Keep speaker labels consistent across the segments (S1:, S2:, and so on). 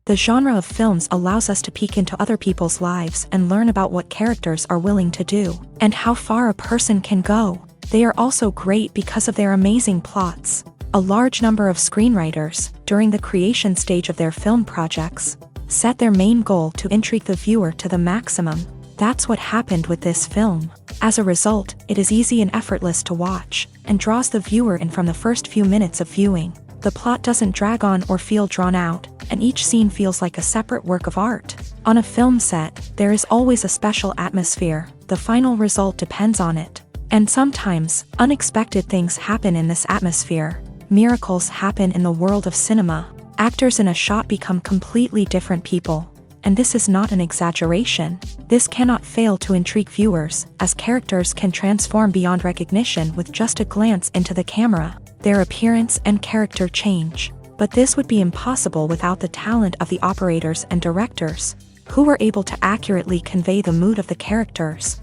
S1: The genre of films allows us to peek into other people's lives and learn about what characters are willing to do, and how far a person can go. They are also great because of their amazing plots. A large number of screenwriters, during the creation stage of their film projects, set their main goal to intrigue the viewer to the maximum. That's what happened with this film. As a result, it is easy and effortless to watch, and draws the viewer in from the first few minutes of viewing. The plot doesn't drag on or feel drawn out, and each scene feels like a separate work of art. On a film set, there is always a special atmosphere. The final result depends on it. And sometimes, unexpected things happen in this atmosphere. Miracles happen in the world of cinema. Actors in a shot become completely different people. And this is not an exaggeration. This cannot fail to intrigue viewers, as characters can transform beyond recognition with just a glance into the camera. Their appearance and character change. But this would be impossible without the talent of the operators and directors, who were able to accurately convey the mood of the characters.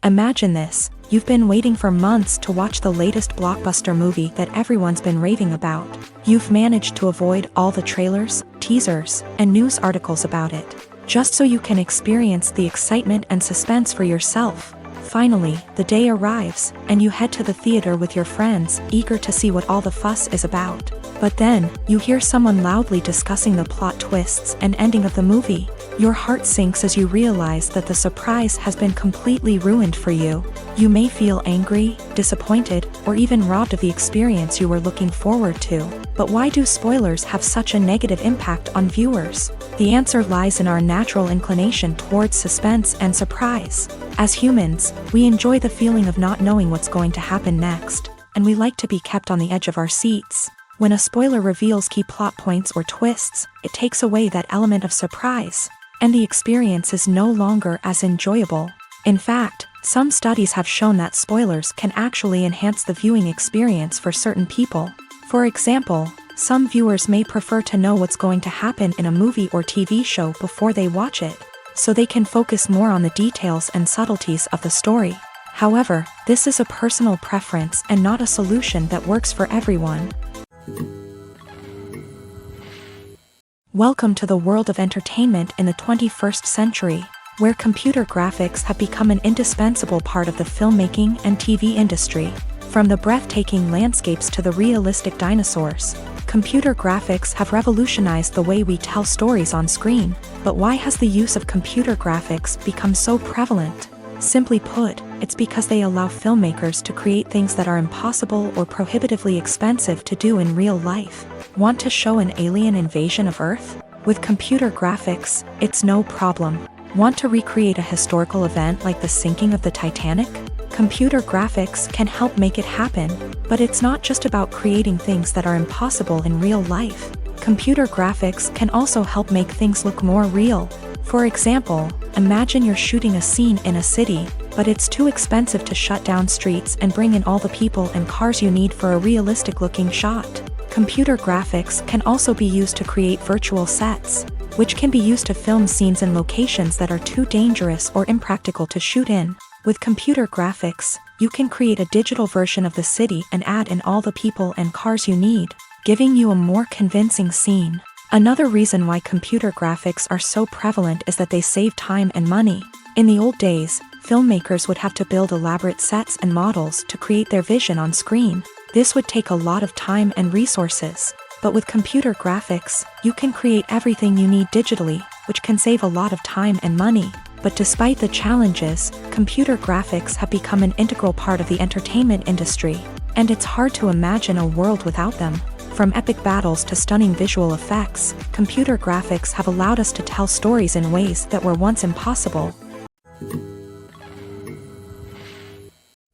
S1: Imagine this. You've been waiting for months to watch the latest blockbuster movie that everyone's been raving about. You've managed to avoid all the trailers, teasers, and news articles about it, just so you can experience the excitement and suspense for yourself. Finally, the day arrives, and you head to the theater with your friends, eager to see what all the fuss is about. But then, you hear someone loudly discussing the plot twists and ending of the movie. Your heart sinks as you realize that the surprise has been completely ruined for you. You may feel angry, disappointed, or even robbed of the experience you were looking forward to. But why do spoilers have such a negative impact on viewers? The answer lies in our natural inclination towards suspense and surprise. As humans, we enjoy the feeling of not knowing what's going to happen next, and we like to be kept on the edge of our seats. When a spoiler reveals key plot points or twists, it takes away that element of surprise, and the experience is no longer as enjoyable. In fact, some studies have shown that spoilers can actually enhance the viewing experience for certain people. For example, some viewers may prefer to know what's going to happen in a movie or TV show before they watch it, so they can focus more on the details and subtleties of the story. However, this is a personal preference and not a solution that works for everyone. Welcome to the world of entertainment in the 21st century, where computer graphics have become an indispensable part of the filmmaking and TV industry. From the breathtaking landscapes to the realistic dinosaurs, computer graphics have revolutionized the way we tell stories on screen. But why has the use of computer graphics become so prevalent? Simply put, it's because they allow filmmakers to create things that are impossible or prohibitively expensive to do in real life. Want to show an alien invasion of Earth? With computer graphics, it's no problem. Want to recreate a historical event like the sinking of the Titanic? Computer graphics can help make it happen. But it's not just about creating things that are impossible in real life. Computer graphics can also help make things look more real. For example, imagine you're shooting a scene in a city, but it's too expensive to shut down streets and bring in all the people and cars you need for a realistic-looking shot. Computer graphics can also be used to create virtual sets, which can be used to film scenes in locations that are too dangerous or impractical to shoot in. With computer graphics, you can create a digital version of the city and add in all the people and cars you need, giving you a more convincing scene. Another reason why computer graphics are so prevalent is that they save time and money. In the old days, filmmakers would have to build elaborate sets and models to create their vision on screen. This would take a lot of time and resources. But with computer graphics, you can create everything you need digitally, which can save a lot of time and money. But despite the challenges, computer graphics have become an integral part of the entertainment industry, and it's hard to imagine a world without them. From epic battles to stunning visual effects, computer graphics have allowed us to tell stories in ways that were once impossible.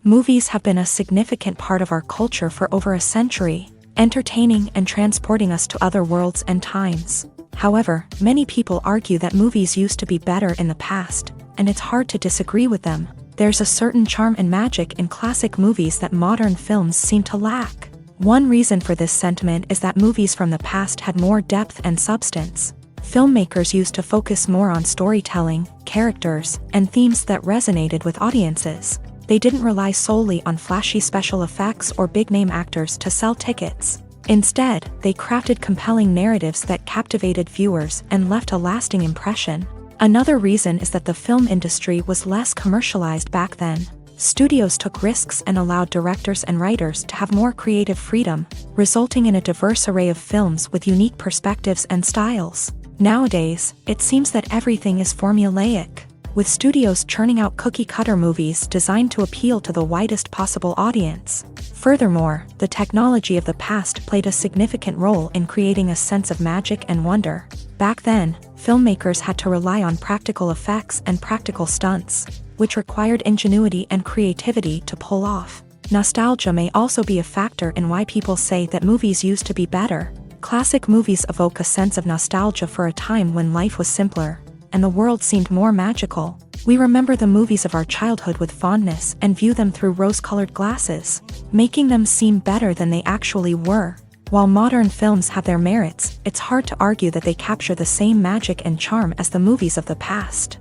S1: Movies have been a significant part of our culture for over a century, entertaining and transporting us to other worlds and times. However, many people argue that movies used to be better in the past, and it's hard to disagree with them. There's a certain charm and magic in classic movies that modern films seem to lack. One reason for this sentiment is that movies from the past had more depth and substance. Filmmakers used to focus more on storytelling, characters, and themes that resonated with audiences. They didn't rely solely on flashy special effects or big-name actors to sell tickets. Instead, they crafted compelling narratives that captivated viewers and left a lasting impression. Another reason is that the film industry was less commercialized back then. Studios took risks and allowed directors and writers to have more creative freedom, resulting in a diverse array of films with unique perspectives and styles. Nowadays, it seems that everything is formulaic, with studios churning out cookie-cutter movies designed to appeal to the widest possible audience. Furthermore, the technology of the past played a significant role in creating a sense of magic and wonder. Back then, filmmakers had to rely on practical effects and practical stunts, which required ingenuity and creativity to pull off. Nostalgia may also be a factor in why people say that movies used to be better. Classic movies evoke a sense of nostalgia for a time when life was simpler, and the world seemed more magical. We remember the movies of our childhood with fondness and view them through rose-colored glasses, making them seem better than they actually were. While modern films have their merits, it's hard to argue that they capture the same magic and charm as the movies of the past.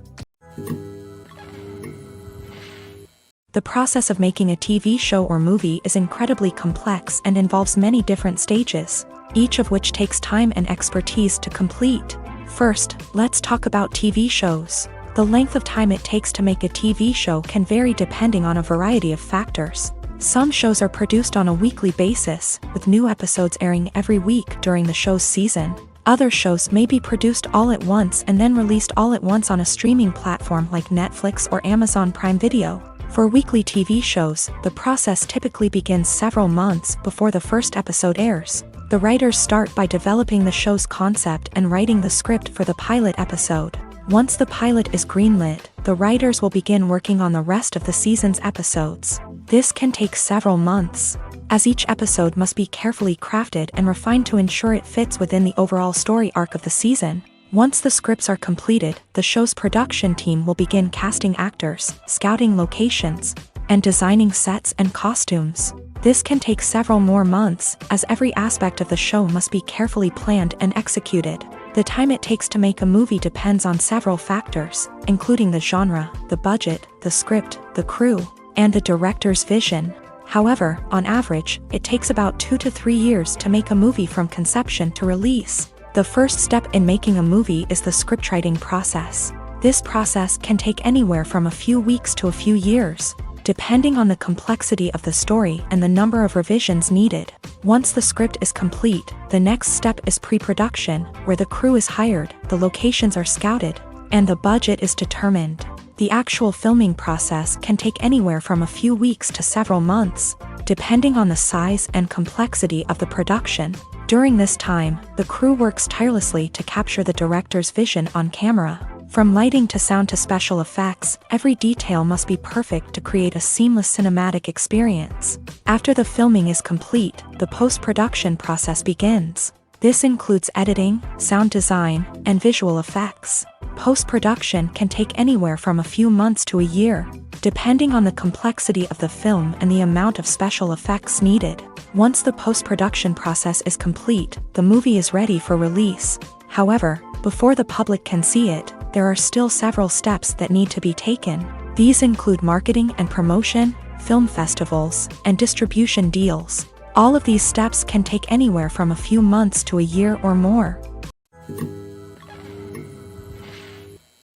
S1: The process of making a TV show or movie is incredibly complex and involves many different stages, each of which takes time and expertise to complete. First, let's talk about TV shows. The length of time it takes to make a TV show can vary depending on a variety of factors. Some shows are produced on a weekly basis, with new episodes airing every week during the show's season. Other shows may be produced all at once and then released all at once on a streaming platform like Netflix or Amazon Prime Video. For weekly TV shows, the process typically begins several months before the first episode airs. The writers start by developing the show's concept and writing the script for the pilot episode. Once the pilot is greenlit, the writers will begin working on the rest of the season's episodes. This can take several months, as each episode must be carefully crafted and refined to ensure it fits within the overall story arc of the season. Once the scripts are completed, the show's production team will begin casting actors, scouting locations, and designing sets and costumes. This can take several more months, as every aspect of the show must be carefully planned and executed. The time it takes to make a movie depends on several factors, including the genre, the budget, the script, the crew, and the director's vision. However, on average, it takes about 2 to 3 years to make a movie from conception to release. The first step in making a movie is the scriptwriting process. This process can take anywhere from a few weeks to a few years, depending on the complexity of the story and the number of revisions needed. Once the script is complete, the next step is pre-production, where the crew is hired, the locations are scouted, and the budget is determined. The actual filming process can take anywhere from a few weeks to several months, depending on the size and complexity of the production. During this time, the crew works tirelessly to capture the director's vision on camera. From lighting to sound to special effects, every detail must be perfect to create a seamless cinematic experience. After the filming is complete, the post-production process begins. This includes editing, sound design, and visual effects. Post-production can take anywhere from a few months to a year, depending on the complexity of the film and the amount of special effects needed. Once the post-production process is complete, the movie is ready for release. However, before the public can see it, there are still several steps that need to be taken. These include marketing and promotion, film festivals, and distribution deals. All of these steps can take anywhere from a few months to a year or more.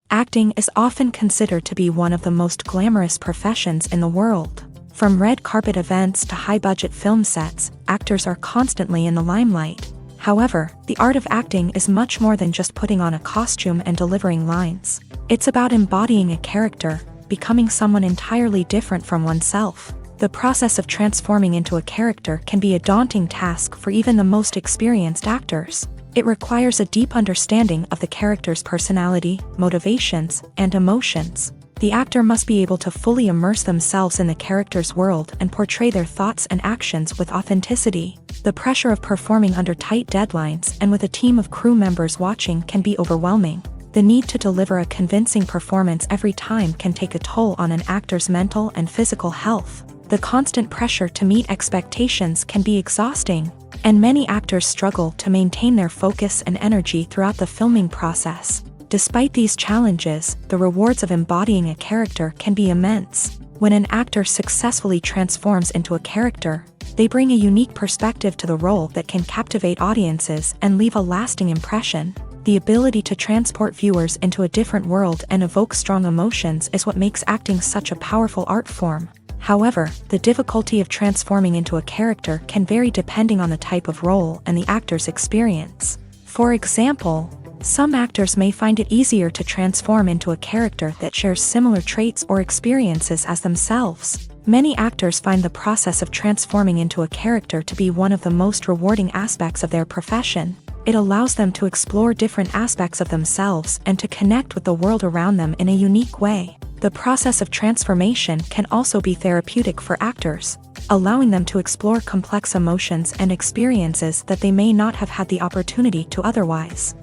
S1: Acting is often considered to be one of the most glamorous professions in the world. From red carpet events to high-budget film sets, actors are constantly in the limelight. However, the art of acting is much more than just putting on a costume and delivering lines. It's about embodying a character, becoming someone entirely different from oneself. The process of transforming into a character can be a daunting task for even the most experienced actors. It requires a deep understanding of the character's personality, motivations, and emotions. The actor must be able to fully immerse themselves in the character's world and portray their thoughts and actions with authenticity. The pressure of performing under tight deadlines and with a team of crew members watching can be overwhelming. The need to deliver a convincing performance every time can take a toll on an actor's mental and physical health. The constant pressure to meet expectations can be exhausting, and many actors struggle to maintain their focus and energy throughout the filming process. Despite these challenges, the rewards of embodying a character can be immense. When an actor successfully transforms into a character, They bring a unique perspective to the role that can captivate audiences and leave a lasting impression. The ability to transport viewers into a different world and evoke strong emotions is what makes acting such a powerful art form. However, the difficulty of transforming into a character can vary depending on the type of role and the actor's experience. For example, some actors may find it easier to transform into a character that shares similar traits or experiences as themselves. Many actors find the process of transforming into a character to be one of the most rewarding aspects of their profession. It allows them to explore different aspects of themselves and to connect with the world around them in a unique way. The process of transformation can also be therapeutic for actors, allowing them to explore complex emotions and experiences that they may not have had the opportunity to otherwise.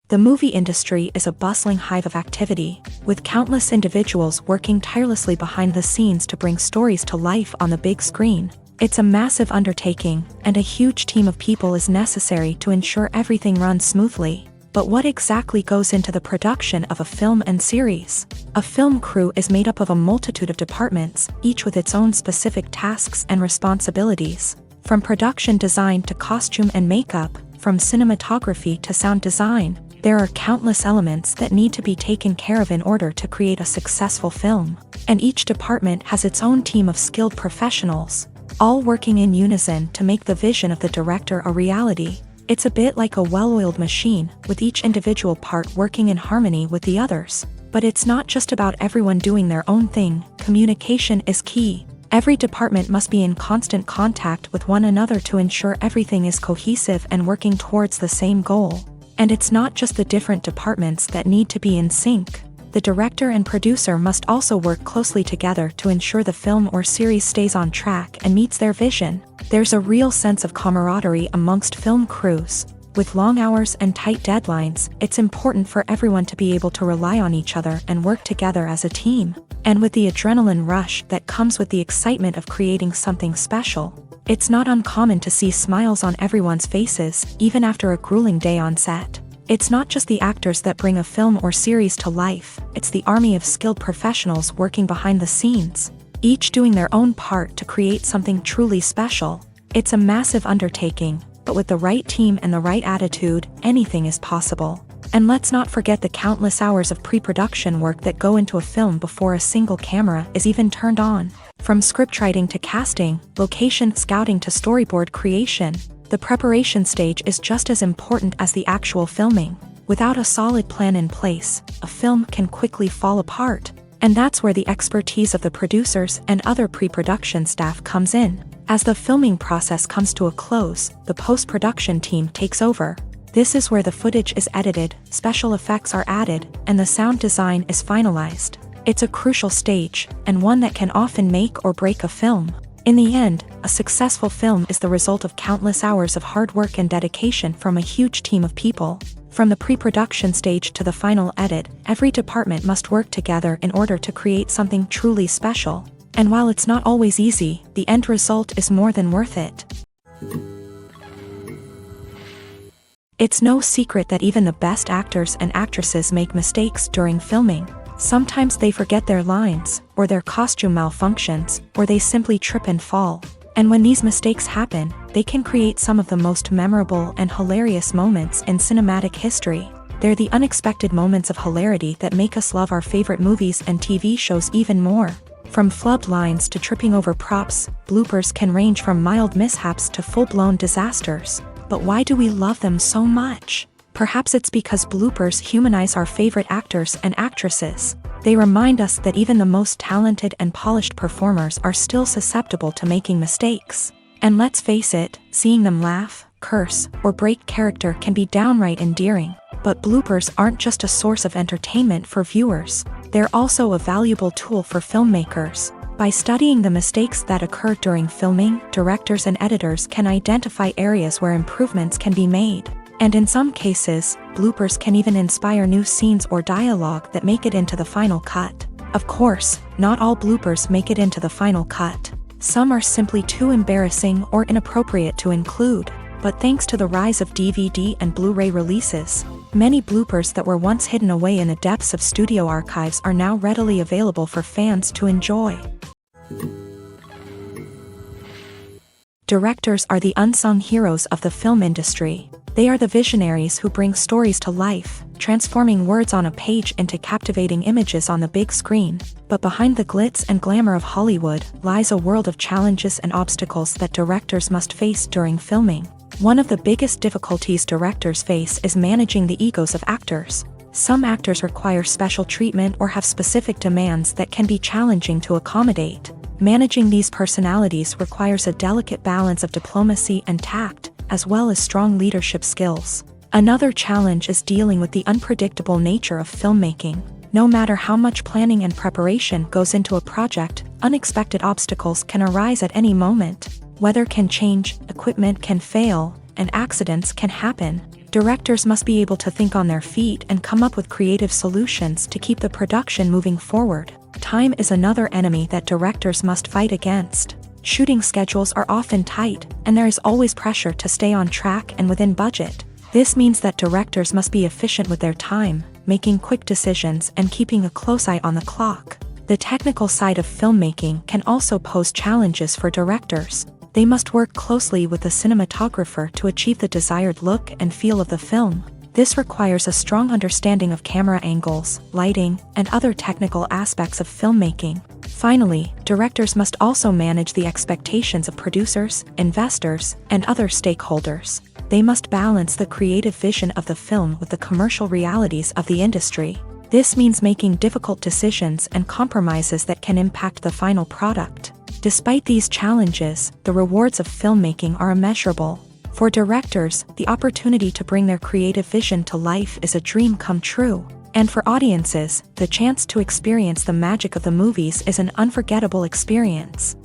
S1: The movie industry is a bustling hive of activity, with countless individuals working tirelessly behind the scenes to bring stories to life on the big screen. It's a massive undertaking, and a huge team of people is necessary to ensure everything runs smoothly. But what exactly goes into the production of a film and series? A film crew is made up of a multitude of departments, each with its own specific tasks and responsibilities. From production design to costume and makeup, from cinematography to sound design, there are countless elements that need to be taken care of in order to create a successful film. And each department has its own team of skilled professionals, all working in unison to make the vision of the director a reality. It's a bit like a well-oiled machine, with each individual part working in harmony with the others. But it's not just about everyone doing their own thing. Communication is key. Every department must be in constant contact with one another to ensure everything is cohesive and working towards the same goal. And it's not just the different departments that need to be in sync. The director and producer must also work closely together to ensure the film or series stays on track and meets their vision. There's a real sense of camaraderie amongst film crews. With long hours and tight deadlines, it's important for everyone to be able to rely on each other and work together as a team. And with the adrenaline rush that comes with the excitement of creating something special, it's not uncommon to see smiles on everyone's faces, even after a grueling day on set. It's not just the actors that bring a film or series to life, it's the army of skilled professionals working behind the scenes, each doing their own part to create something truly special. It's a massive undertaking, but with the right team and the right attitude, anything is possible. And let's not forget the countless hours of pre-production work that go into a film before a single camera is even turned on. From scriptwriting to casting, location scouting to storyboard creation, the preparation stage is just as important as the actual filming. Without a solid plan in place, a film can quickly fall apart. And that's where the expertise of the producers and other pre-production staff comes in. As the filming process comes to a close, the post-production team takes over. This is where the footage is edited, special effects are added, and the sound design is finalized. It's a crucial stage, and one that can often make or break a film. In the end, a successful film is the result of countless hours of hard work and dedication from a huge team of people. From the pre-production stage to the final edit, every department must work together in order to create something truly special. And while it's not always easy, the end result is more than worth it. It's no secret that even the best actors and actresses make mistakes during filming. Sometimes they forget their lines, or their costume malfunctions, or they simply trip and fall. And when these mistakes happen, they can create some of the most memorable and hilarious moments in cinematic history. They're the unexpected moments of hilarity that make us love our favorite movies and TV shows even more. From flubbed lines to tripping over props, bloopers can range from mild mishaps to full-blown disasters. But why do we love them so much? Perhaps it's because bloopers humanize our favorite actors and actresses. They remind us that even the most talented and polished performers are still susceptible to making mistakes. And let's face it, seeing them laugh, curse, or break character can be downright endearing. But bloopers aren't just a source of entertainment for viewers. They're also a valuable tool for filmmakers. By studying the mistakes that occur during filming, directors and editors can identify areas where improvements can be made. And in some cases, bloopers can even inspire new scenes or dialogue that make it into the final cut. Of course, not all bloopers make it into the final cut. Some are simply too embarrassing or inappropriate to include. But thanks to the rise of DVD and Blu-ray releases, many bloopers that were once hidden away in the depths of studio archives are now readily available for fans to enjoy. Directors are the unsung heroes of the film industry. They are the visionaries who bring stories to life, transforming words on a page into captivating images on the big screen. But behind the glitz and glamour of Hollywood lies a world of challenges and obstacles that directors must face during filming. One of the biggest difficulties directors face is managing the egos of actors. Some actors require special treatment or have specific demands that can be challenging to accommodate. Managing these personalities requires a delicate balance of diplomacy and tact, as well as strong leadership skills. Another challenge is dealing with the unpredictable nature of filmmaking. No matter how much planning and preparation goes into a project, unexpected obstacles can arise at any moment. Weather can change, equipment can fail, and accidents can happen. Directors must be able to think on their feet and come up with creative solutions to keep the production moving forward. Time is another enemy that directors must fight against. Shooting schedules are often tight, and there is always pressure to stay on track and within budget. This means that directors must be efficient with their time, making quick decisions and keeping a close eye on the clock. The technical side of filmmaking can also pose challenges for directors. They must work closely with the cinematographer to achieve the desired look and feel of the film. This requires a strong understanding of camera angles, lighting, and other technical aspects of filmmaking. Finally, directors must also manage the expectations of producers, investors, and other stakeholders. They must balance the creative vision of the film with the commercial realities of the industry. This means making difficult decisions and compromises that can impact the final product. Despite these challenges, the rewards of filmmaking are immeasurable. For directors, the opportunity to bring their creative vision to life is a dream come true. And for audiences, the chance to experience the magic of the movies is an unforgettable experience.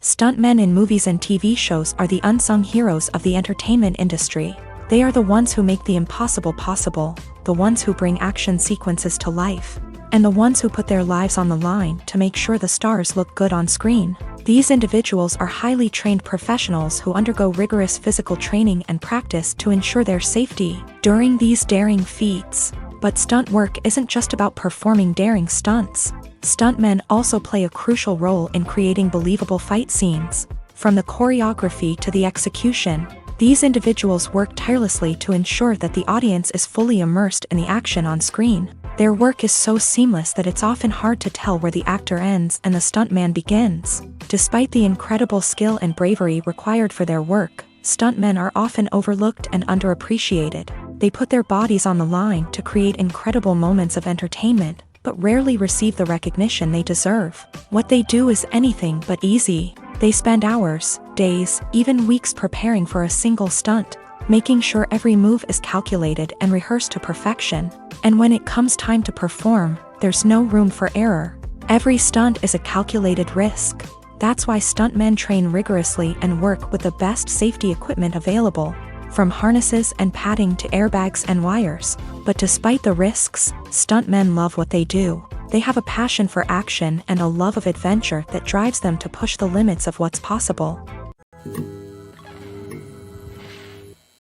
S1: Stuntmen in movies and TV shows are the unsung heroes of the entertainment industry. They are the ones who make the impossible possible, the ones who bring action sequences to life, and the ones who put their lives on the line to make sure the stars look good on screen. These individuals are highly trained professionals who undergo rigorous physical training and practice to ensure their safety during these daring feats. But stunt work isn't just about performing daring stunts. Stuntmen also play a crucial role in creating believable fight scenes. From the choreography to the execution, these individuals work tirelessly to ensure that the audience is fully immersed in the action on screen. Their work is so seamless that it's often hard to tell where the actor ends and the stuntman begins. Despite the incredible skill and bravery required for their work, stuntmen are often overlooked and underappreciated. They put their bodies on the line to create incredible moments of entertainment, but rarely receive the recognition they deserve. What they do is anything but easy. They spend hours, days, even weeks preparing for a single stunt, making sure every move is calculated and rehearsed to perfection. And when it comes time to perform, there's no room for error. Every stunt is a calculated risk. That's why stuntmen train rigorously and work with the best safety equipment available, from harnesses and padding to airbags and wires. But despite the risks, stuntmen love what they do. They have a passion for action and a love of adventure that drives them to push the limits of what's possible.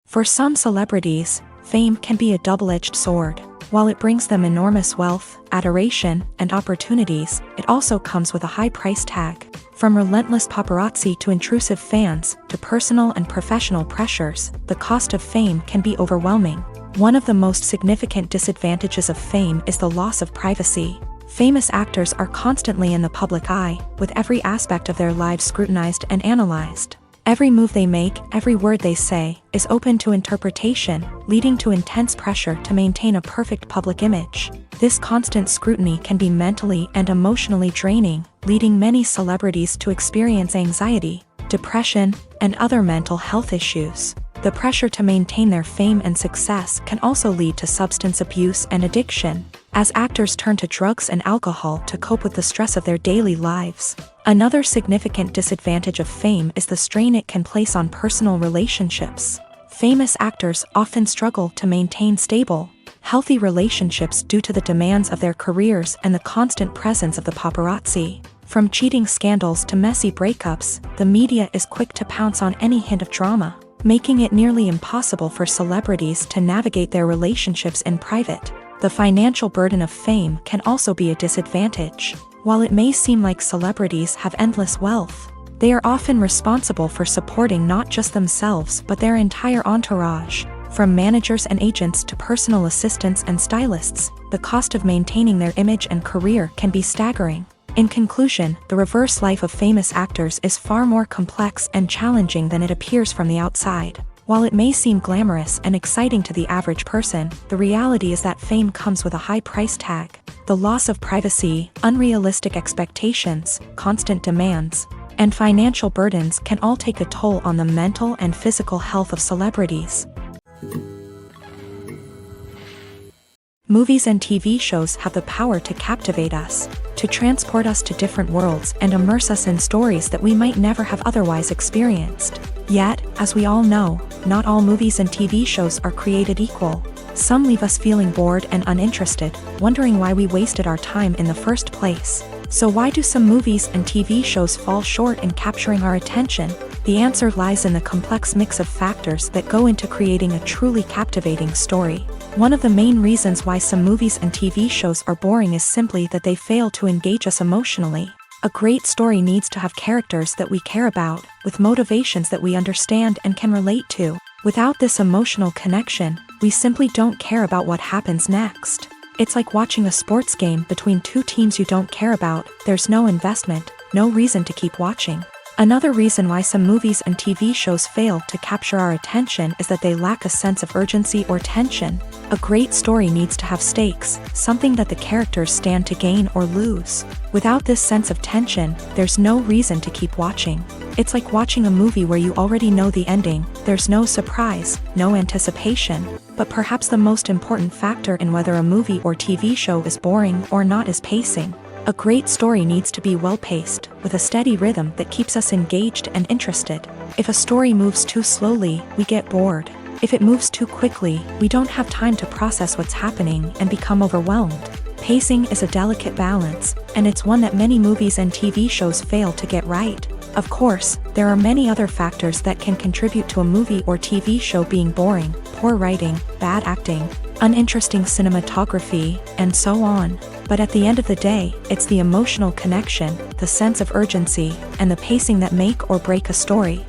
S1: For some celebrities, fame can be a double-edged sword. While it brings them enormous wealth, adoration, and opportunities, it also comes with a high price tag. From relentless paparazzi to intrusive fans, to personal and professional pressures, the cost of fame can be overwhelming. One of the most significant disadvantages of fame is the loss of privacy. Famous actors are constantly in the public eye, with every aspect of their lives scrutinized and analyzed. Every move they make, every word they say, is open to interpretation, leading to intense pressure to maintain a perfect public image. This constant scrutiny can be mentally and emotionally draining, leading many celebrities to experience anxiety, depression, and other mental health issues. The pressure to maintain their fame and success can also lead to substance abuse and addiction, as actors turn to drugs and alcohol to cope with the stress of their daily lives. Another significant disadvantage of fame is the strain it can place on personal relationships. Famous actors often struggle to maintain stable, healthy relationships due to the demands of their careers and the constant presence of the paparazzi. From cheating scandals to messy breakups, the media is quick to pounce on any hint of drama, making it nearly impossible for celebrities to navigate their relationships in private. The financial burden of fame can also be a disadvantage. While it may seem like celebrities have endless wealth, they are often responsible for supporting not just themselves but their entire entourage. From managers and agents to personal assistants and stylists, the cost of maintaining their image and career can be staggering. In conclusion, the reverse life of famous actors is far more complex and challenging than it appears from the outside. While it may seem glamorous and exciting to the average person, the reality is that fame comes with a high price tag. The loss of privacy, unrealistic expectations, constant demands, and financial burdens can all take a toll on the mental and physical health of celebrities. Movies and TV shows have the power to captivate us, to transport us to different worlds and immerse us in stories that we might never have otherwise experienced. Yet, as we all know, not all movies and TV shows are created equal. Some leave us feeling bored and uninterested, wondering why we wasted our time in the first place. So why do some movies and TV shows fall short in capturing our attention? The answer lies in the complex mix of factors that go into creating a truly captivating story. One of the main reasons why some movies and TV shows are boring is simply that they fail to engage us emotionally. A great story needs to have characters that we care about, with motivations that we understand and can relate to. Without this emotional connection, we simply don't care about what happens next. It's like watching a sports game between two teams you don't care about. There's no investment, no reason to keep watching. Another reason why some movies and TV shows fail to capture our attention is that they lack a sense of urgency or tension. A great story needs to have stakes, something that the characters stand to gain or lose. Without this sense of tension, there's no reason to keep watching. It's like watching a movie where you already know the ending. There's no surprise, no anticipation. But perhaps the most important factor in whether a movie or TV show is boring or not is pacing. A great story needs to be well-paced, with a steady rhythm that keeps us engaged and interested. If a story moves too slowly, we get bored. If it moves too quickly, we don't have time to process what's happening and become overwhelmed. Pacing is a delicate balance, and it's one that many movies and TV shows fail to get right. Of course, there are many other factors that can contribute to a movie or TV show being boring: poor writing, bad acting, uninteresting cinematography, and so on. But at the end of the day, it's the emotional connection, the sense of urgency, and the pacing that make or break a story.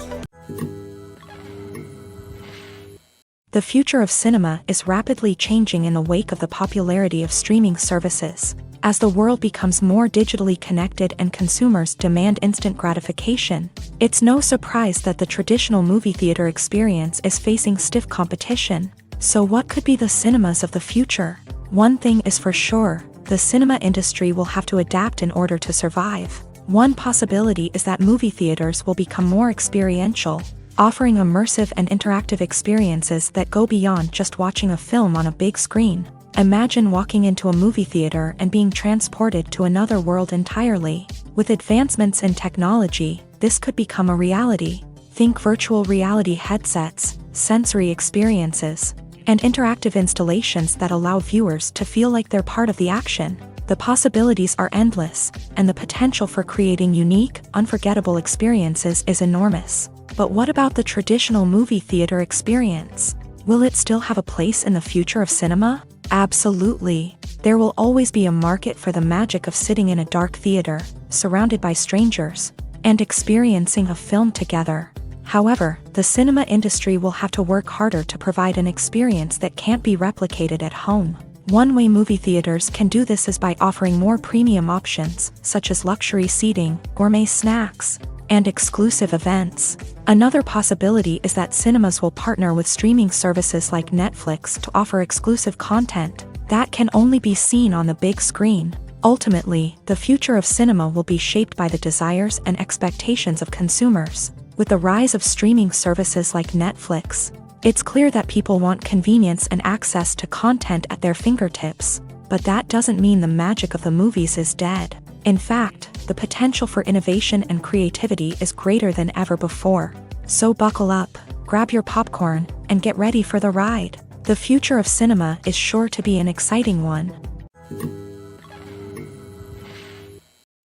S1: The future of cinema is rapidly changing in the wake of the popularity of streaming services. As the world becomes more digitally connected and consumers demand instant gratification, it's no surprise that the traditional movie theater experience is facing stiff competition. So what could be the cinemas of the future? One thing is for sure: the cinema industry will have to adapt in order to survive. One possibility is that movie theaters will become more experiential, offering immersive and interactive experiences that go beyond just watching a film on a big screen. Imagine walking into a movie theater and being transported to another world entirely. With advancements in technology, this could become a reality. Think virtual reality headsets, sensory experiences, and interactive installations that allow viewers to feel like they're part of the action. The possibilities are endless, and the potential for creating unique, unforgettable experiences is enormous. But what about the traditional movie theater experience? Will it still have a place in the future of cinema? Absolutely. There will always be a market for the magic of sitting in a dark theater, surrounded by strangers, and experiencing a film together. However, the cinema industry will have to work harder to provide an experience that can't be replicated at home. One way movie theaters can do this is by offering more premium options, such as luxury seating, gourmet snacks, and exclusive events. Another possibility is that cinemas will partner with streaming services like Netflix to offer exclusive content that can only be seen on the big screen. Ultimately, the future of cinema will be shaped by the desires and expectations of consumers. With the rise of streaming services like Netflix, it's clear that people want convenience and access to content at their fingertips. But that doesn't mean the magic of the movies is dead. In fact, the potential for innovation and creativity is greater than ever before. So buckle up, grab your popcorn, and get ready for the ride. The future of cinema is sure to be an exciting one.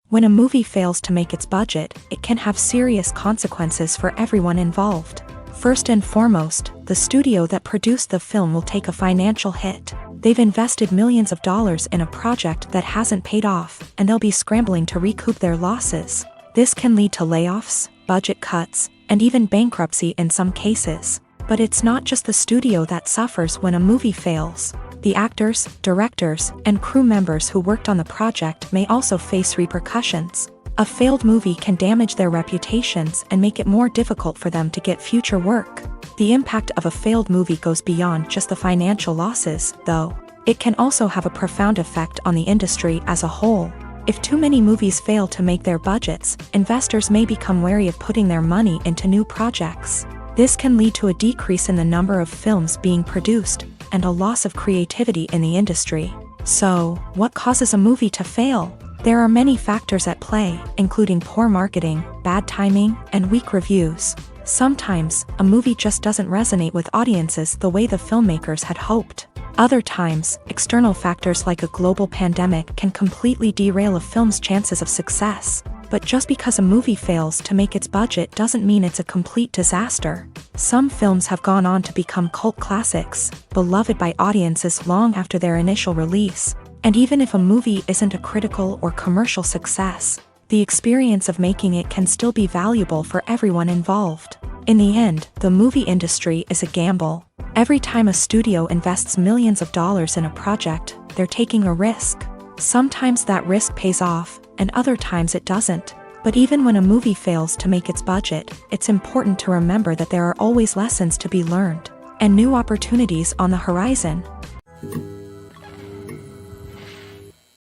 S1: When a movie fails to make its budget, it can have serious consequences for everyone involved. First and foremost, the studio that produced the film will take a financial hit. They've invested millions of dollars in a project that hasn't paid off, and they'll be scrambling to recoup their losses. This can lead to layoffs, budget cuts, and even bankruptcy in some cases. But it's not just the studio that suffers when a movie fails. The actors, directors, and crew members who worked on the project may also face repercussions. A failed movie can damage their reputations and make it more difficult for them to get future work. The impact of a failed movie goes beyond just the financial losses, though. It can also have a profound effect on the industry as a whole. If too many movies fail to make their budgets, investors may become wary of putting their money into new projects. This can lead to a decrease in the number of films being produced, and a loss of creativity in the industry. So, what causes a movie to fail? There are many factors at play, including poor marketing, bad timing, and weak reviews. Sometimes, a movie just doesn't resonate with audiences the way the filmmakers had hoped. Other times, external factors like a global pandemic can completely derail a film's chances of success. But just because a movie fails to make its budget doesn't mean it's a complete disaster. Some films have gone on to become cult classics, beloved by audiences long after their initial release. And even if a movie isn't a critical or commercial success, the experience of making it can still be valuable for everyone involved. In the end, the movie industry is a gamble. Every time a studio invests millions of dollars in a project, they're taking a risk. Sometimes that risk pays off, and other times it doesn't. But even when a movie fails to make its budget, it's important to remember that there are always lessons to be learned, and new opportunities on the horizon.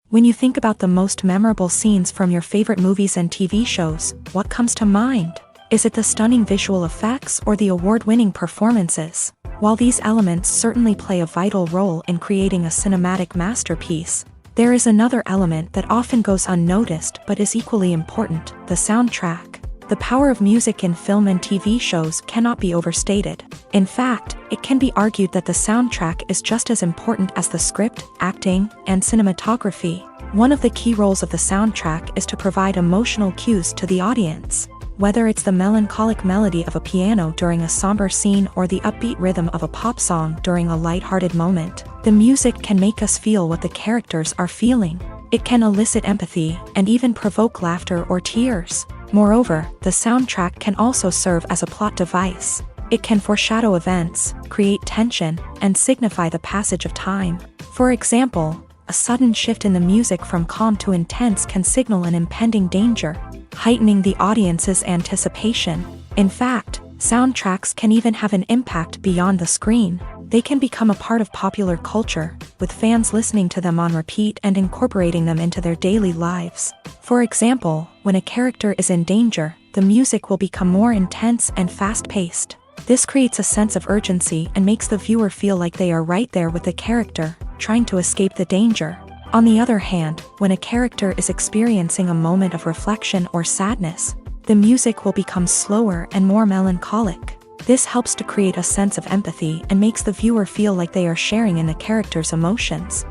S1: When you think about the most memorable scenes from your favorite movies and TV shows, what comes to mind? Is it the stunning visual effects or the award-winning performances? While these elements certainly play a vital role in creating a cinematic masterpiece, there is another element that often goes unnoticed but is equally important: the soundtrack. The power of music in film and TV shows cannot be overstated. In fact, it can be argued that the soundtrack is just as important as the script, acting, and cinematography. One of the key roles of the soundtrack is to provide emotional cues to the audience. Whether it's the melancholic melody of a piano during a somber scene or the upbeat rhythm of a pop song during a lighthearted moment, the music can make us feel what the characters are feeling. It can elicit empathy and even provoke laughter or tears. Moreover, the soundtrack can also serve as a plot device. It can foreshadow events, create tension, and signify the passage of time. For example, a sudden shift in the music from calm to intense can signal an impending danger, heightening the audience's anticipation. In fact, soundtracks can even have an impact beyond the screen. They can become a part of popular culture, with fans listening to them on repeat and incorporating them into their daily lives. For example, when a character is in danger, the music will become more intense and fast-paced. This creates a sense of urgency and makes the viewer feel like they are right there with the character, trying to escape the danger. On the other hand, when a character is experiencing a moment of reflection or sadness, the music will become slower and more melancholic. This helps to create a sense of empathy and makes the viewer feel like they are sharing in the character's emotions.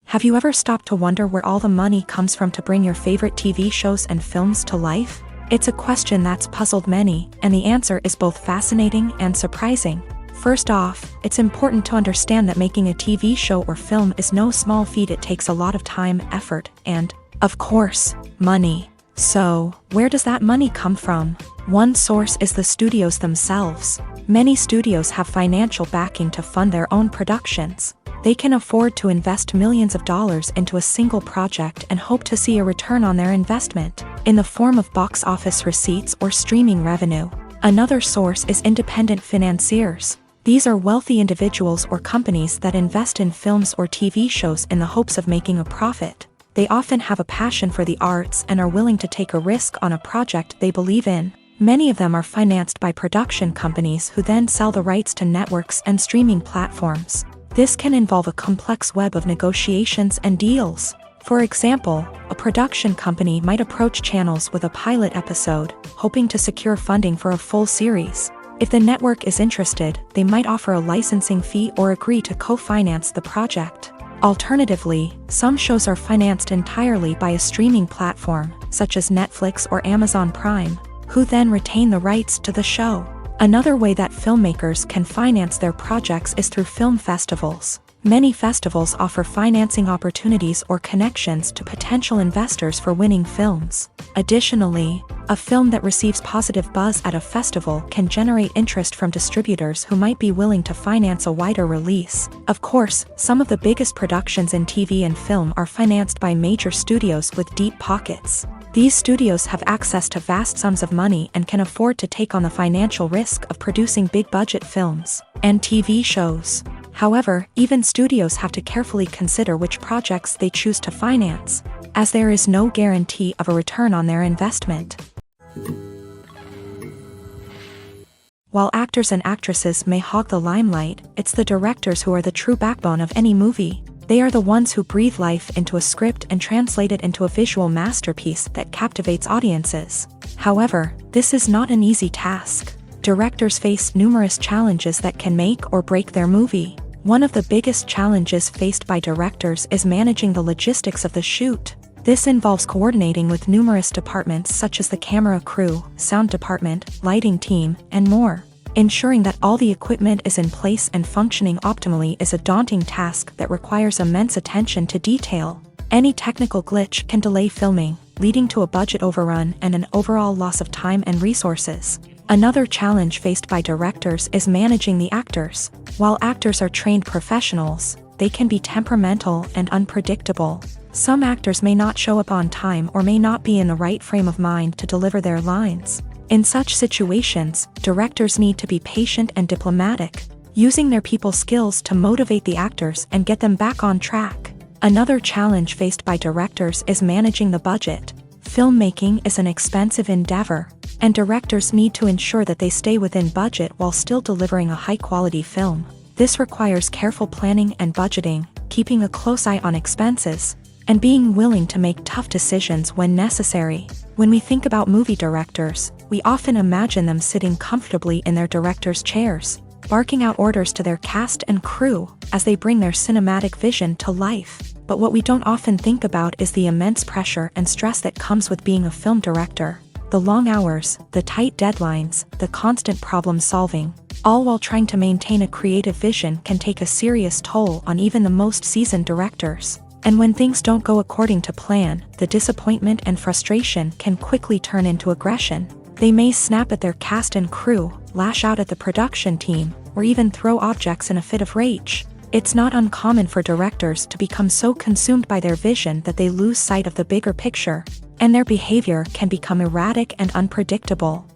S1: Have you ever stopped to wonder where all the money comes from to bring your favorite TV shows and films to life? It's a question that's puzzled many, and the answer is both fascinating and surprising. First off, it's important to understand that making a TV show or film is no small feat. It takes a lot of time, effort, and, of course, money. So, where does that money come from? One source is the studios themselves. Many studios have financial backing to fund their own productions. They can afford to invest millions of dollars into a single project and hope to see a return on their investment, in the form of box office receipts or streaming revenue. Another source is independent financiers. These are wealthy individuals or companies that invest in films or TV shows in the hopes of making a profit. They often have a passion for the arts and are willing to take a risk on a project they believe in. Many of them are financed by production companies who then sell the rights to networks and streaming platforms. This can involve a complex web of negotiations and deals. For example, a production company might approach channels with a pilot episode, hoping to secure funding for a full series. If the network is interested, they might offer a licensing fee or agree to co-finance the project. Alternatively, some shows are financed entirely by a streaming platform, such as Netflix or Amazon Prime, who then retain the rights to the show. Another way that filmmakers can finance their projects is through film festivals. Many festivals offer financing opportunities or connections to potential investors for winning films. Additionally, a film that receives positive buzz at a festival can generate interest from distributors who might be willing to finance a wider release. Of course, some of the biggest productions in TV and film are financed by major studios with deep pockets. These studios have access to vast sums of money and can afford to take on the financial risk of producing big-budget films and TV shows. However, even studios have to carefully consider which projects they choose to finance, as there is no guarantee of a return on their investment. While actors and actresses may hog the limelight, it's the directors who are the true backbone of any movie. They are the ones who breathe life into a script and translate it into a visual masterpiece that captivates audiences. However, this is not an easy task. Directors face numerous challenges that can make or break their movie. One of the biggest challenges faced by directors is managing the logistics of the shoot. This involves coordinating with numerous departments such as the camera crew, sound department, lighting team, and more. Ensuring that all the equipment is in place and functioning optimally is a daunting task that requires immense attention to detail. Any technical glitch can delay filming, leading to a budget overrun and an overall loss of time and resources. Another challenge faced by directors is managing the actors. While actors are trained professionals, they can be temperamental and unpredictable. Some actors may not show up on time or may not be in the right frame of mind to deliver their lines. In such situations, directors need to be patient and diplomatic, using their people skills to motivate the actors and get them back on track. Another challenge faced by directors is managing the budget. Filmmaking is an expensive endeavor, and directors need to ensure that they stay within budget while still delivering a high-quality film. This requires careful planning and budgeting, keeping a close eye on expenses, and being willing to make tough decisions when necessary. When we think about movie directors, we often imagine them sitting comfortably in their director's chairs, barking out orders to their cast and crew as they bring their cinematic vision to life. But what we don't often think about is the immense pressure and stress that comes with being a film director. The long hours, the tight deadlines, the constant problem solving, all while trying to maintain a creative vision can take a serious toll on even the most seasoned directors. And when things don't go according to plan, the disappointment and frustration can quickly turn into aggression. They may snap at their cast and crew, lash out at the production team, or even throw objects in a fit of rage. It's not uncommon for directors to become so consumed by their vision that they lose sight of the bigger picture, and their behavior can become erratic and unpredictable.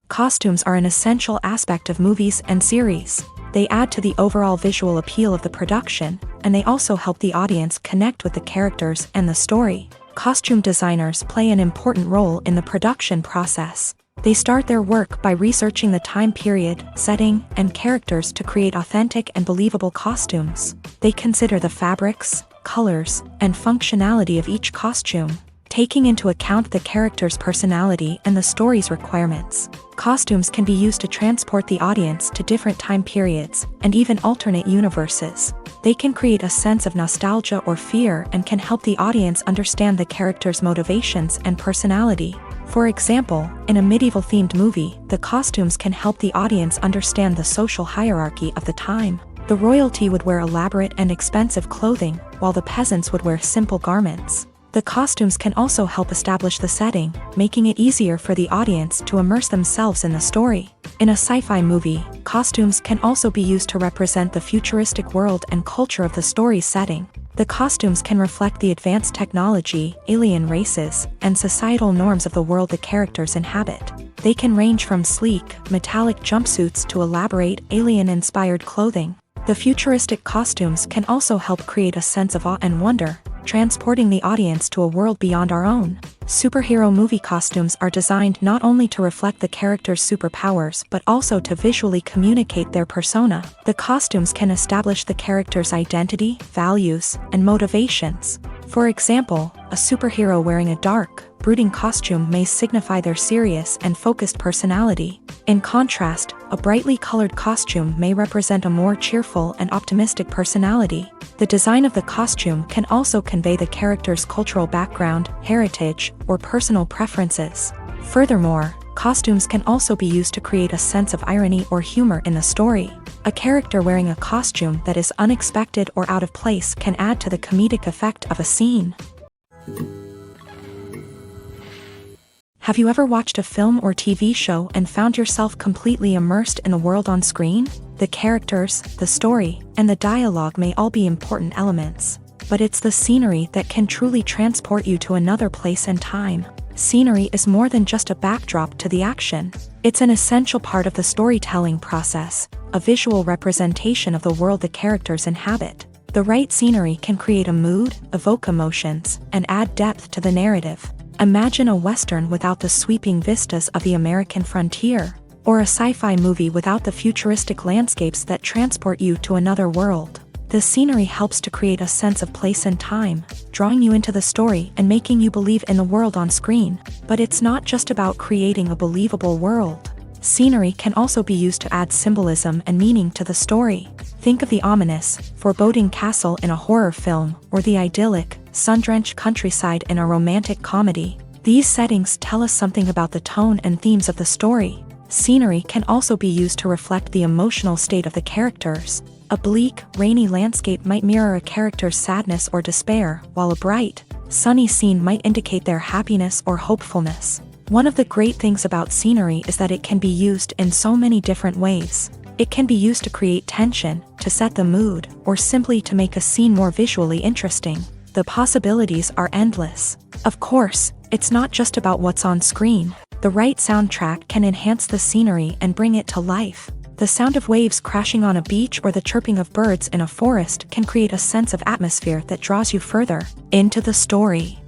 S1: Costumes are an essential aspect of movies and series. They add to the overall visual appeal of the production, and they also help the audience connect with the characters and the story. Costume designers play an important role in the production process. They start their work by researching the time period, setting, and characters to create authentic and believable costumes. They consider the fabrics, colors, and functionality of each costume, taking into account the character's personality and the story's requirements. Costumes can be used to transport the audience to different time periods and even alternate universes. They can create a sense of nostalgia or fear and can help the audience understand the character's motivations and personality. For example, in a medieval-themed movie, the costumes can help the audience understand the social hierarchy of the time. The royalty would wear elaborate and expensive clothing, while the peasants would wear simple garments. The costumes can also help establish the setting, making it easier for the audience to immerse themselves in the story. In a sci-fi movie, costumes can also be used to represent the futuristic world and culture of the story's setting. The costumes can reflect the advanced technology, alien races, and societal norms of the world the characters inhabit. They can range from sleek, metallic jumpsuits to elaborate, alien-inspired clothing. The futuristic costumes can also help create a sense of awe and wonder, transporting the audience to a world beyond our own. Superhero movie costumes are designed not only to reflect the character's superpowers but also to visually communicate their persona. The costumes can establish the character's identity, values, and motivations. For example, a superhero wearing a dark, brooding costume may signify their serious and focused personality. In contrast, a brightly colored costume may represent a more cheerful and optimistic personality. The design of the costume can also convey the character's cultural background, heritage, or personal preferences. Furthermore, costumes can also be used to create a sense of irony or humor in the story. A character wearing a costume that is unexpected or out of place can add to the comedic effect of a scene. Have you ever watched a film or TV show and found yourself completely immersed in the world on screen? The characters, the story, and the dialogue may all be important elements, but it's the scenery that can truly transport you to another place and time. Scenery is more than just a backdrop to the action. It's an essential part of the storytelling process, a visual representation of the world the characters inhabit. The right scenery can create a mood, evoke emotions, and add depth to the narrative. Imagine a Western without the sweeping vistas of the American frontier, or a sci-fi movie without the futuristic landscapes that transport you to another world. The scenery helps to create a sense of place and time, drawing you into the story and making you believe in the world on screen. But it's not just about creating a believable world. Scenery can also be used to add symbolism and meaning to the story. Think of the ominous, foreboding castle in a horror film, or the idyllic, sun-drenched countryside in a romantic comedy. These settings tell us something about the tone and themes of the story. Scenery can also be used to reflect the emotional state of the characters. A bleak, rainy landscape might mirror a character's sadness or despair, while a bright, sunny scene might indicate their happiness or hopefulness. One of the great things about scenery is that it can be used in so many different ways. It can be used to create tension, to set the mood, or simply to make a scene more visually interesting. The possibilities are endless. Of course, it's not just about what's on screen. The right soundtrack can enhance the scenery and bring it to life. The sound of waves crashing on a beach or the chirping of birds in a forest can create a sense of atmosphere that draws you further into the story.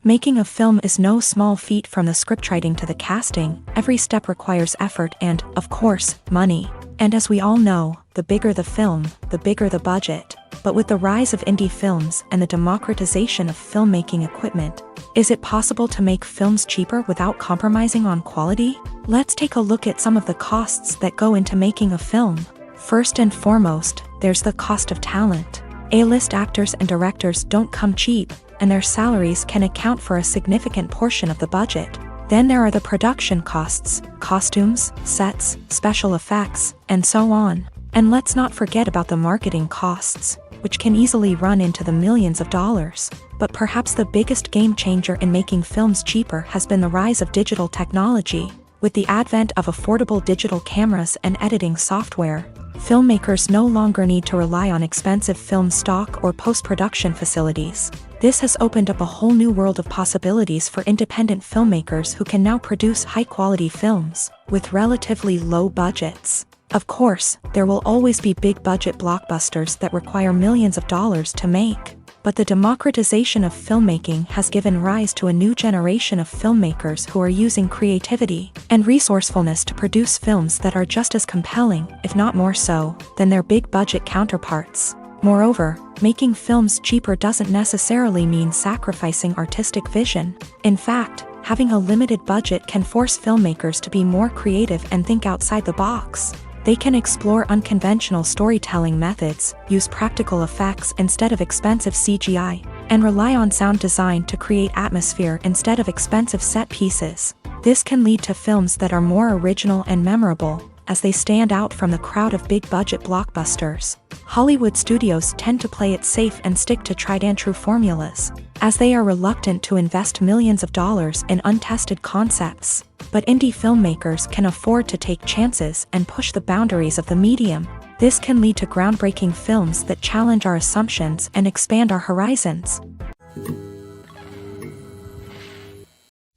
S1: Making a film is no small feat. From the scriptwriting to the casting, every step requires effort and, of course, money. And as we all know, the bigger the film, the bigger the budget. But with the rise of indie films and the democratization of filmmaking equipment, is it possible to make films cheaper without compromising on quality? Let's take a look at some of the costs that go into making a film. First and foremost, there's the cost of talent. A-list actors and directors don't come cheap, and their salaries can account for a significant portion of the budget. Then there are the production costs, costumes, sets, special effects, and so on. And let's not forget about the marketing costs, which can easily run into the millions of dollars. But perhaps the biggest game changer in making films cheaper has been the rise of digital technology. With the advent of affordable digital cameras and editing software, filmmakers no longer need to rely on expensive film stock or post-production facilities. This has opened up a whole new world of possibilities for independent filmmakers who can now produce high-quality films with relatively low budgets. Of course, there will always be big-budget blockbusters that require millions of dollars to make. But the democratization of filmmaking has given rise to a new generation of filmmakers who are using creativity and resourcefulness to produce films that are just as compelling, if not more so, than their big-budget counterparts. Moreover, making films cheaper doesn't necessarily mean sacrificing artistic vision. In fact, having a limited budget can force filmmakers to be more creative and think outside the box. They can explore unconventional storytelling methods, use practical effects instead of expensive CGI, and rely on sound design to create atmosphere instead of expensive set pieces. This can lead to films that are more original and memorable, as they stand out from the crowd of big-budget blockbusters. Hollywood studios tend to play it safe and stick to tried-and-true formulas, as they are reluctant to invest millions of dollars in untested concepts. But indie filmmakers can afford to take chances and push the boundaries of the medium. This can lead to groundbreaking films that challenge our assumptions and expand our horizons.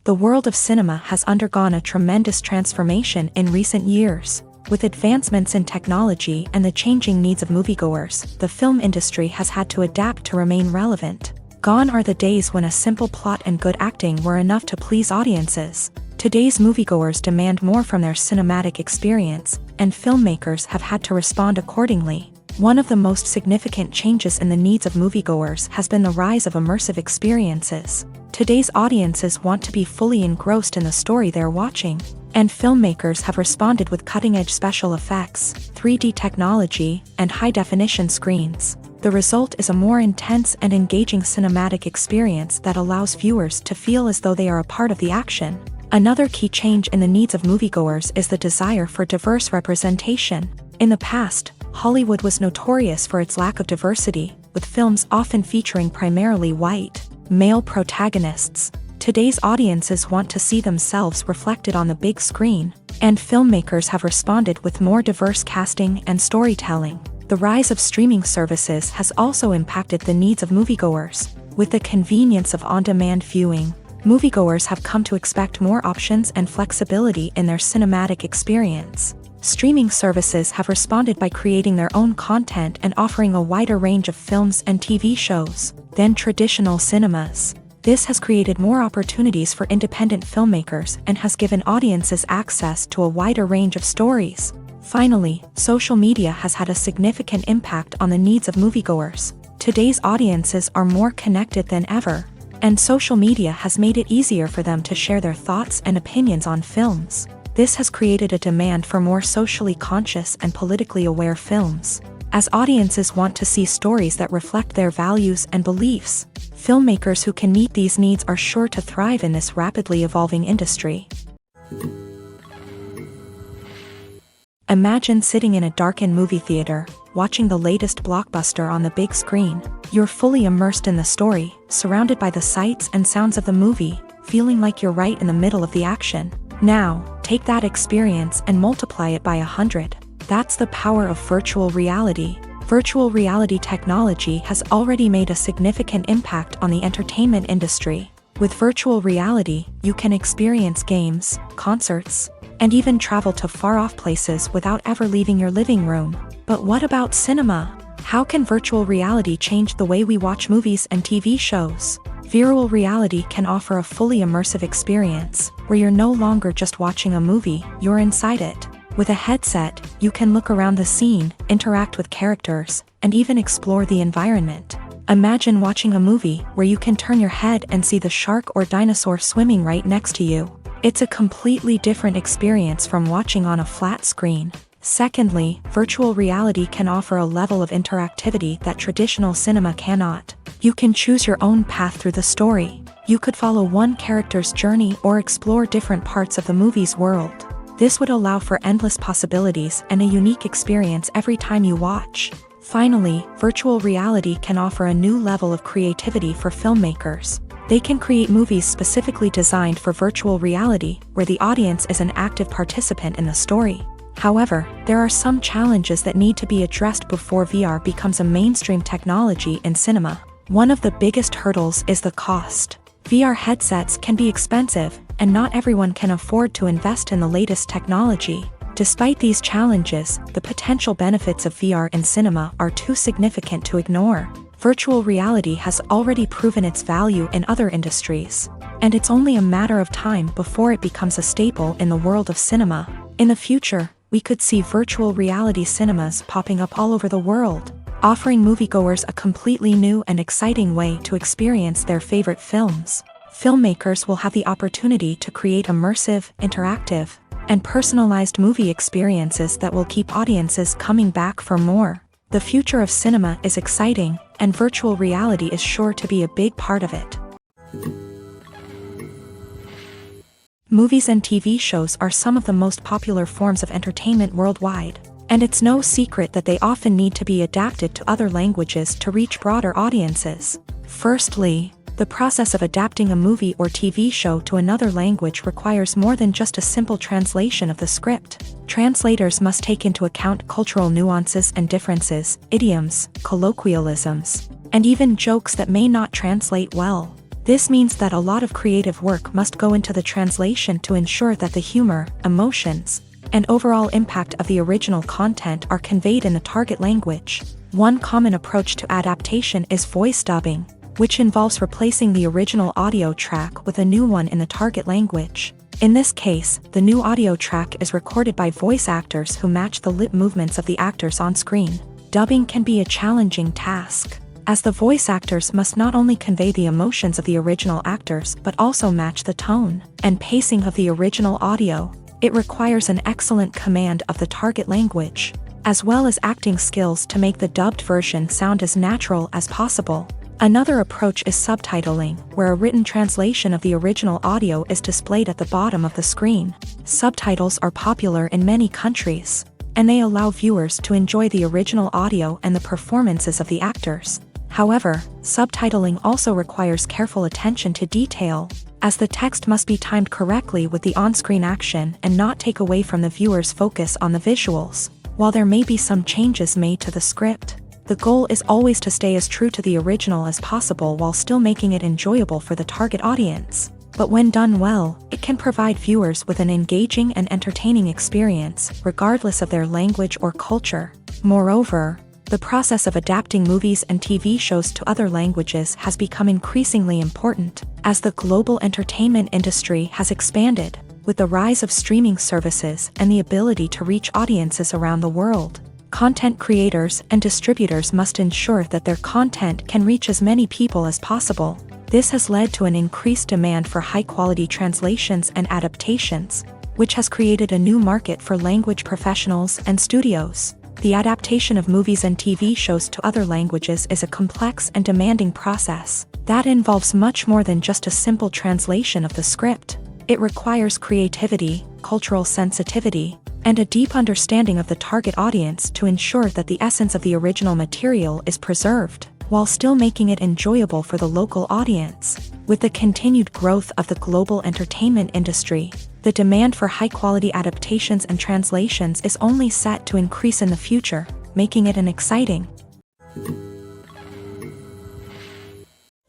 S1: The world of cinema has undergone a tremendous transformation in recent years. With advancements in technology and the changing needs of moviegoers, the film industry has had to adapt to remain relevant. Gone are the days when a simple plot and good acting were enough to please audiences. Today's moviegoers demand more from their cinematic experience, and filmmakers have had to respond accordingly. One of the most significant changes in the needs of moviegoers has been the rise of immersive experiences. Today's audiences want to be fully engrossed in the story they're watching, and filmmakers have responded with cutting-edge special effects, 3D technology, and high-definition screens. The result is a more intense and engaging cinematic experience that allows viewers to feel as though they are a part of the action. Another key change in the needs of moviegoers is the desire for diverse representation. In the past, Hollywood was notorious for its lack of diversity, with films often featuring primarily white, male protagonists. Today's audiences want to see themselves reflected on the big screen, and filmmakers have responded with more diverse casting and storytelling. The rise of streaming services has also impacted the needs of moviegoers. With the convenience of on-demand viewing, moviegoers have come to expect more options and flexibility in their cinematic experience. Streaming services have responded by creating their own content and offering a wider range of films and TV shows than traditional cinemas. This has created more opportunities for independent filmmakers and has given audiences access to a wider range of stories. Finally, social media has had a significant impact on the needs of moviegoers. Today's audiences are more connected than ever, and social media has made it easier for them to share their thoughts and opinions on films. This has created a demand for more socially conscious and politically aware films. As audiences want to see stories that reflect their values and beliefs, filmmakers who can meet these needs are sure to thrive in this rapidly evolving industry. Imagine sitting in a darkened movie theater, watching the latest blockbuster on the big screen. You're fully immersed in the story, surrounded by the sights and sounds of the movie, feeling like you're right in the middle of the action. Now, take that experience and multiply it by 100. That's the power of virtual reality. Virtual reality technology has already made a significant impact on the entertainment industry. With virtual reality, you can experience games, concerts, and even travel to far-off places without ever leaving your living room. But what about cinema? How can virtual reality change the way we watch movies and TV shows? Virtual reality can offer a fully immersive experience, where you're no longer just watching a movie, you're inside it. With a headset, you can look around the scene, interact with characters, and even explore the environment. Imagine watching a movie where you can turn your head and see the shark or dinosaur swimming right next to you. It's a completely different experience from watching on a flat screen. Secondly, virtual reality can offer a level of interactivity that traditional cinema cannot. You can choose your own path through the story. You could follow one character's journey or explore different parts of the movie's world. This would allow for endless possibilities and a unique experience every time you watch. Finally, virtual reality can offer a new level of creativity for filmmakers. They can create movies specifically designed for virtual reality, where the audience is an active participant in the story. However, there are some challenges that need to be addressed before VR becomes a mainstream technology in cinema. One of the biggest hurdles is the cost. VR headsets can be expensive, and not everyone can afford to invest in the latest technology. Despite these challenges, the potential benefits of VR in cinema are too significant to ignore. Virtual reality has already proven its value in other industries, and it's only a matter of time before it becomes a staple in the world of cinema. In the future, we could see virtual reality cinemas popping up all over the world, offering moviegoers a completely new and exciting way to experience their favorite films. Filmmakers will have the opportunity to create immersive, interactive, and personalized movie experiences that will keep audiences coming back for more. The future of cinema is exciting, and virtual reality is sure to be a big part of it. Movies and TV shows are some of the most popular forms of entertainment worldwide, and it's no secret that they often need to be adapted to other languages to reach broader audiences. Firstly, the process of adapting a movie or TV show to another language requires more than just a simple translation of the script. Translators must take into account cultural nuances and differences, idioms, colloquialisms, and even jokes that may not translate well. This means that a lot of creative work must go into the translation to ensure that the humor, emotions, and overall impact of the original content are conveyed in the target language. One common approach to adaptation is voice dubbing, which involves replacing the original audio track with a new one in the target language. In this case, the new audio track is recorded by voice actors who match the lip movements of the actors on screen. Dubbing can be a challenging task, as the voice actors must not only convey the emotions of the original actors but also match the tone and pacing of the original audio. It requires an excellent command of the target language. as well as acting skills to make the dubbed version sound as natural as possible. Another approach is subtitling, where a written translation of the original audio is displayed at the bottom of the screen. Subtitles are popular in many countries, and they allow viewers to enjoy the original audio and the performances of the actors. However, subtitling also requires careful attention to detail, as the text must be timed correctly with the on-screen action and not take away from the viewer's focus on the visuals. While there may be some changes made to the script, the goal is always to stay as true to the original as possible while still making it enjoyable for the target audience. But when done well, it can provide viewers with an engaging and entertaining experience, regardless of their language or culture. Moreover, the process of adapting movies and TV shows to other languages has become increasingly important, as the global entertainment industry has expanded, with the rise of streaming services and the ability to reach audiences around the world. Content creators and distributors must ensure that their content can reach as many people as possible. This has led to an increased demand for high-quality translations and adaptations, which has created a new market for language professionals and studios. The adaptation of movies and TV shows to other languages is a complex and demanding process that involves much more than just a simple translation of the script. It requires creativity, cultural sensitivity, and a deep understanding of the target audience to ensure that the essence of the original material is preserved, while still making it enjoyable for the local audience. With the continued growth of the global entertainment industry, the demand for high-quality adaptations and translations is only set to increase in the future, making it an exciting.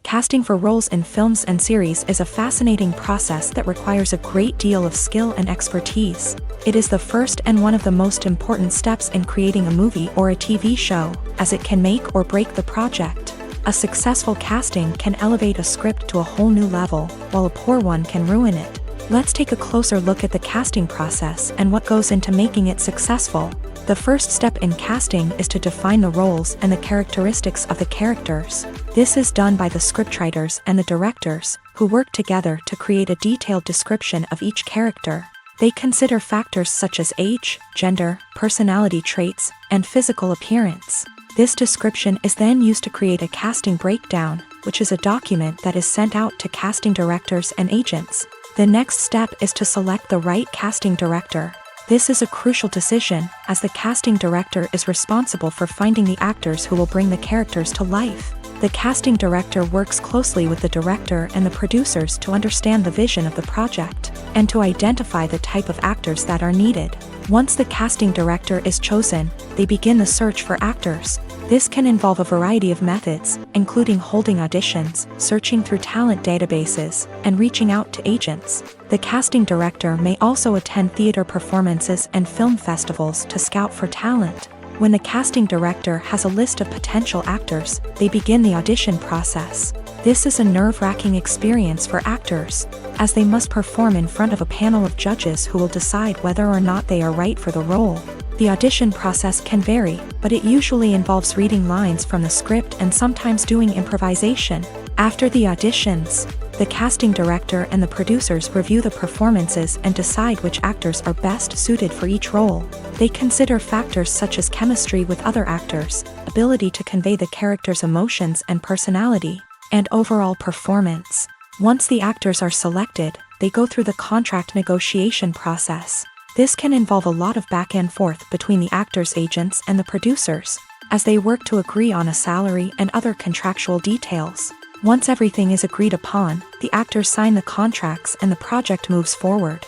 S1: Casting for roles in films and series is a fascinating process that requires a great deal of skill and expertise. It is the first and one of the most important steps in creating a movie or a TV show, as it can make or break the project. A successful casting can elevate a script to a whole new level, while a poor one can ruin it. Let's take a closer look at the casting process and what goes into making it successful. The first step in casting is to define the roles and the characteristics of the characters. This is done by the scriptwriters and the directors, who work together to create a detailed description of each character. They consider factors such as age, gender, personality traits, and physical appearance. This description is then used to create a casting breakdown, which is a document that is sent out to casting directors and agents. The next step is to select the right casting director. This is a crucial decision, as the casting director is responsible for finding the actors who will bring the characters to life. The casting director works closely with the director and the producers to understand the vision of the project, and to identify the type of actors that are needed. Once the casting director is chosen, they begin the search for actors. This can involve a variety of methods, including holding auditions, searching through talent databases, and reaching out to agents. The casting director may also attend theater performances and film festivals to scout for talent. When the casting director has a list of potential actors, they begin the audition process. This is a nerve-wracking experience for actors, as they must perform in front of a panel of judges who will decide whether or not they are right for the role. The audition process can vary, but it usually involves reading lines from the script and sometimes doing improvisation. After the auditions, the casting director and the producers review the performances and decide which actors are best suited for each role. They consider factors such as chemistry with other actors, ability to convey the character's emotions and personality, and overall performance. Once the actors are selected, they go through the contract negotiation process. This can involve a lot of back and forth between the actors' agents and the producers, as they work to agree on a salary and other contractual details. Once everything is agreed upon, the actors sign the contracts and the project moves forward.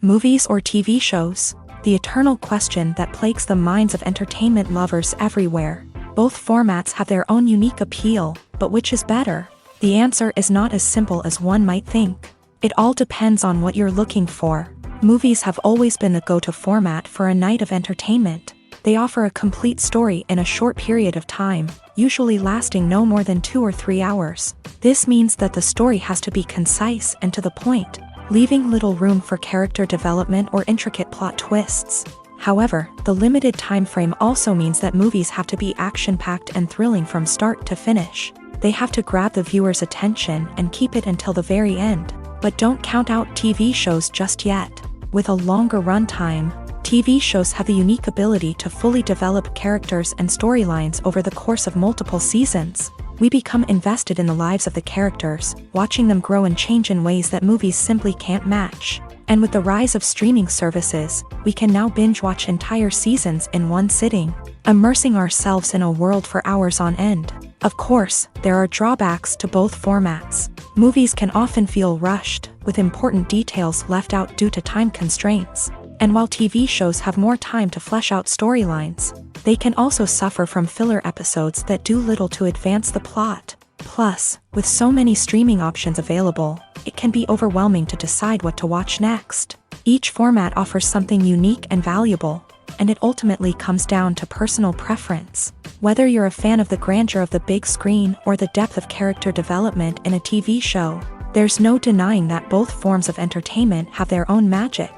S1: Movies or TV shows? The eternal question that plagues the minds of entertainment lovers everywhere. Both formats have their own unique appeal, but which is better? The answer is not as simple as one might think. It all depends on what you're looking for. Movies have always been the go-to format for a night of entertainment. They offer a complete story in a short period of time, usually lasting no more than 2 or 3 hours. This means that the story has to be concise and to the point, leaving little room for character development or intricate plot twists. However, the limited time frame also means that movies have to be action-packed and thrilling from start to finish. They have to grab the viewer's attention and keep it until the very end. But don't count out TV shows just yet. With a longer runtime, TV shows have the unique ability to fully develop characters and storylines over the course of multiple seasons. We become invested in the lives of the characters, watching them grow and change in ways that movies simply can't match. And with the rise of streaming services, we can now binge-watch entire seasons in one sitting, immersing ourselves in a world for hours on end. Of course, there are drawbacks to both formats. Movies can often feel rushed, with important details left out due to time constraints. And while TV shows have more time to flesh out storylines, they can also suffer from filler episodes that do little to advance the plot. Plus, with so many streaming options available, it can be overwhelming to decide what to watch next. Each format offers something unique and valuable, and it ultimately comes down to personal preference. Whether you're a fan of the grandeur of the big screen or the depth of character development in a TV show, there's no denying that both forms of entertainment have their own magic.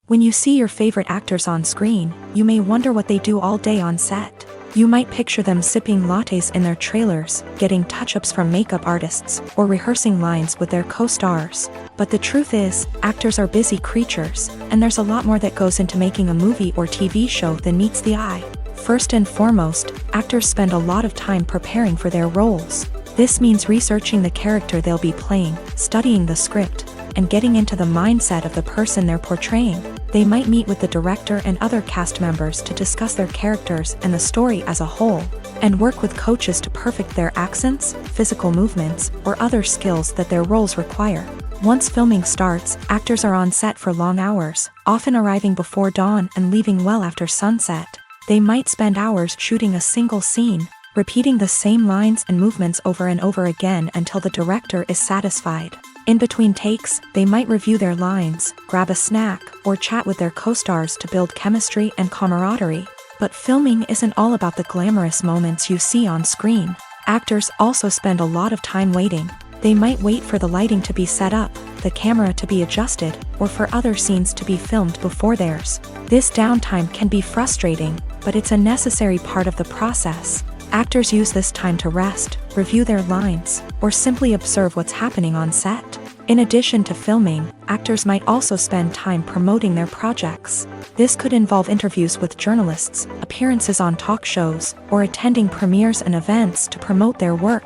S1: When you see your favorite actors on screen, you may wonder what they do all day on set. You might picture them sipping lattes in their trailers, getting touch-ups from makeup artists, or rehearsing lines with their co-stars. But the truth is, actors are busy creatures, and there's a lot more that goes into making a movie or TV show than meets the eye. First and foremost, actors spend a lot of time preparing for their roles. This means researching the character they'll be playing, studying the script, and getting into the mindset of the person they're portraying. They might meet with the director and other cast members to discuss their characters and the story as a whole, and work with coaches to perfect their accents, physical movements, or other skills that their roles require. Once filming starts, actors are on set for long hours, often arriving before dawn and leaving well after sunset. They might spend hours shooting a single scene, repeating the same lines and movements over and over again until the director is satisfied. In between takes, they might review their lines, grab a snack, or chat with their co-stars to build chemistry and camaraderie. But filming isn't all about the glamorous moments you see on screen. Actors also spend a lot of time waiting. They might wait for the lighting to be set up, the camera to be adjusted, or for other scenes to be filmed before theirs. This downtime can be frustrating, but it's a necessary part of the process. Actors use this time to rest, review their lines, or simply observe what's happening on set. In addition to filming, actors might also spend time promoting their projects. This could involve interviews with journalists, appearances on talk shows, or attending premieres and events to promote their work.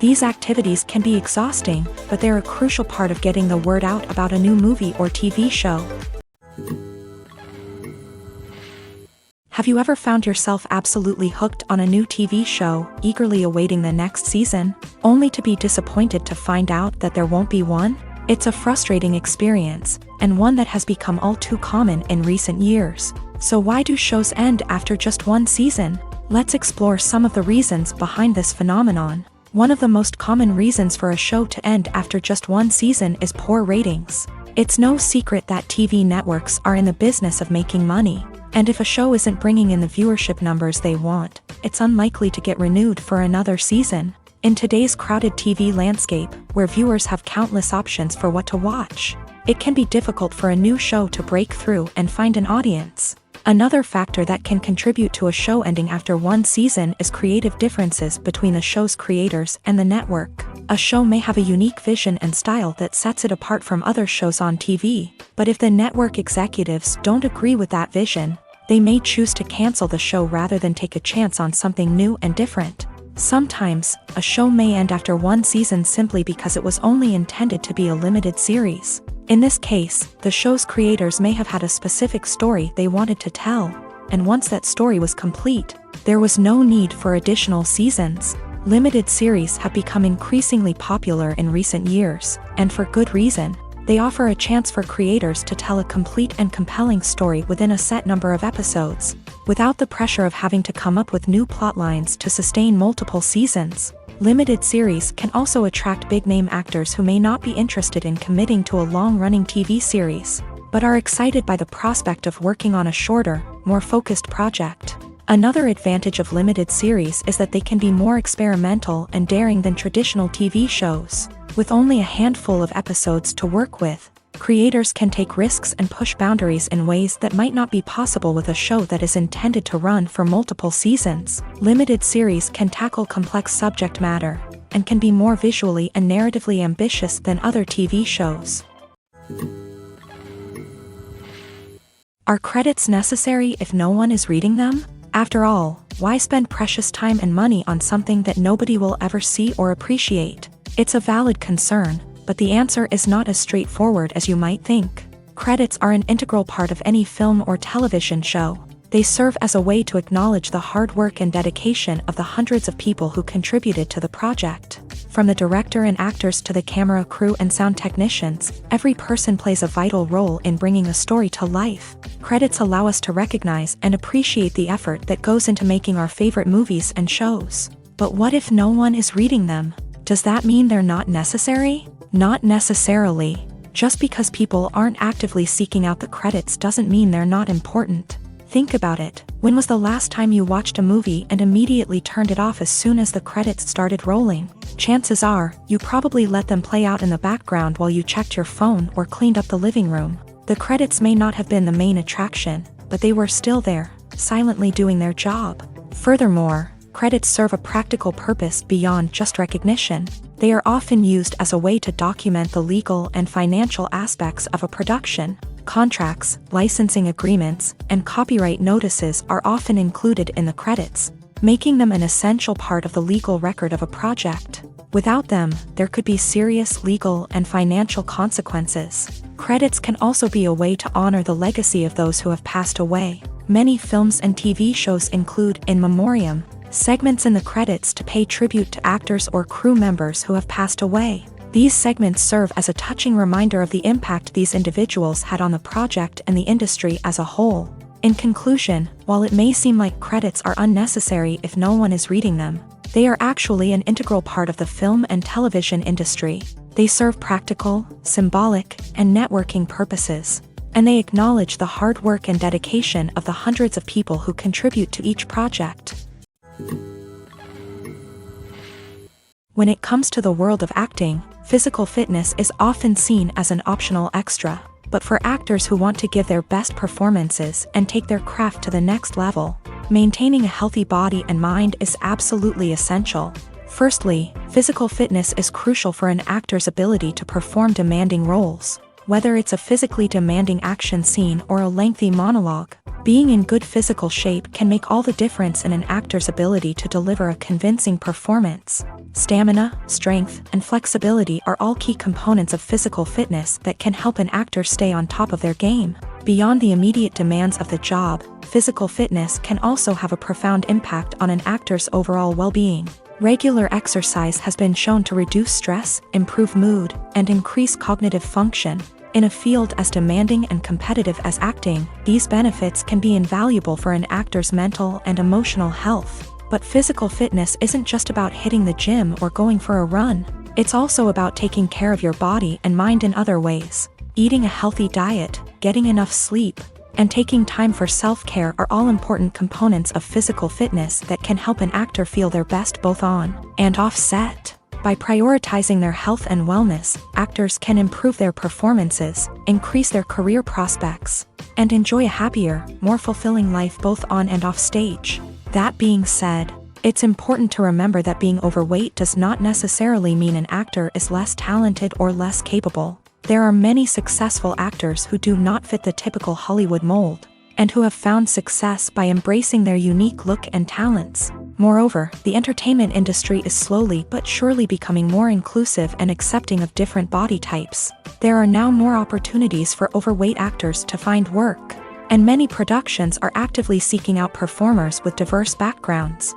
S1: These activities can be exhausting, but they're a crucial part of getting the word out about a new movie or TV show. Have you ever found yourself absolutely hooked on a new TV show, eagerly awaiting the next season, only to be disappointed to find out that there won't be one? It's a frustrating experience, and one that has become all too common in recent years. So why do shows end after just one season? Let's explore some of the reasons behind this phenomenon. One of the most common reasons for a show to end after just one season is poor ratings. It's no secret that TV networks are in the business of making money. And if a show isn't bringing in the viewership numbers they want, it's unlikely to get renewed for another season. In today's crowded TV landscape, where viewers have countless options for what to watch, it can be difficult for a new show to break through and find an audience. Another factor that can contribute to a show ending after one season is creative differences between the show's creators and the network. A show may have a unique vision and style that sets it apart from other shows on TV, but if the network executives don't agree with that vision, they may choose to cancel the show rather than take a chance on something new and different. Sometimes, a show may end after one season simply because it was only intended to be a limited series. In this case, the show's creators may have had a specific story they wanted to tell, and once that story was complete, there was no need for additional seasons. Limited series have become increasingly popular in recent years, and for good reason. They offer a chance for creators to tell a complete and compelling story within a set number of episodes, without the pressure of having to come up with new plot lines to sustain multiple seasons. Limited series can also attract big-name actors who may not be interested in committing to a long-running TV series, but are excited by the prospect of working on a shorter, more focused project. Another advantage of limited series is that they can be more experimental and daring than traditional TV shows. With only a handful of episodes to work with, creators can take risks and push boundaries in ways that might not be possible with a show that is intended to run for multiple seasons. Limited series can tackle complex subject matter, and can be more visually and narratively ambitious than other TV shows. Are credits necessary if no one is reading them? After all, why spend precious time and money on something that nobody will ever see or appreciate? It's a valid concern, but the answer is not as straightforward as you might think. Credits are an integral part of any film or television show. They serve as a way to acknowledge the hard work and dedication of the hundreds of people who contributed to the project. From the director and actors to the camera crew and sound technicians, every person plays a vital role in bringing a story to life. Credits allow us to recognize and appreciate the effort that goes into making our favorite movies and shows. But what if no one is reading them? Does that mean they're not necessary? Not necessarily. Just because people aren't actively seeking out the credits doesn't mean they're not important. Think about it. When was the last time you watched a movie and immediately turned it off as soon as the credits started rolling? Chances are, you probably let them play out in the background while you checked your phone or cleaned up the living room. The credits may not have been the main attraction, but they were still there, silently doing their job. Furthermore, credits serve a practical purpose beyond just recognition. They are often used as a way to document the legal and financial aspects of a production. Contracts, licensing agreements, and copyright notices are often included in the credits, making them an essential part of the legal record of a project. Without them, there could be serious legal and financial consequences. Credits can also be a way to honor the legacy of those who have passed away. Many films and TV shows include in memoriam segments in the credits to pay tribute to actors or crew members who have passed away. These segments serve as a touching reminder of the impact these individuals had on the project and the industry as a whole. In conclusion, while it may seem like credits are unnecessary if no one is reading them, they are actually an integral part of the film and television industry. They serve practical, symbolic, and networking purposes, and they acknowledge the hard work and dedication of the hundreds of people who contribute to each project. When it comes to the world of acting, physical fitness is often seen as an optional extra. But for actors who want to give their best performances and take their craft to the next level, maintaining a healthy body and mind is absolutely essential. Firstly, physical fitness is crucial for an actor's ability to perform demanding roles. Whether it's a physically demanding action scene or a lengthy monologue, being in good physical shape can make all the difference in an actor's ability to deliver a convincing performance. Stamina, strength, and flexibility are all key components of physical fitness that can help an actor stay on top of their game. Beyond the immediate demands of the job, physical fitness can also have a profound impact on an actor's overall well-being. Regular exercise has been shown to reduce stress, improve mood, and increase cognitive function. In a field as demanding and competitive as acting, these benefits can be invaluable for an actor's mental and emotional health. But physical fitness isn't just about hitting the gym or going for a run. It's also about taking care of your body and mind in other ways. Eating a healthy diet, getting enough sleep, and taking time for self-care are all important components of physical fitness that can help an actor feel their best both on and off set. By prioritizing their health and wellness, actors can improve their performances, increase their career prospects, and enjoy a happier, more fulfilling life both on and off stage. That being said, it's important to remember that being overweight does not necessarily mean an actor is less talented or less capable. There are many successful actors who do not fit the typical Hollywood mold, and who have found success by embracing their unique look and talents. Moreover, the entertainment industry is slowly but surely becoming more inclusive and accepting of different body types. There are now more opportunities for overweight actors to find work, and many productions are actively seeking out performers with diverse backgrounds.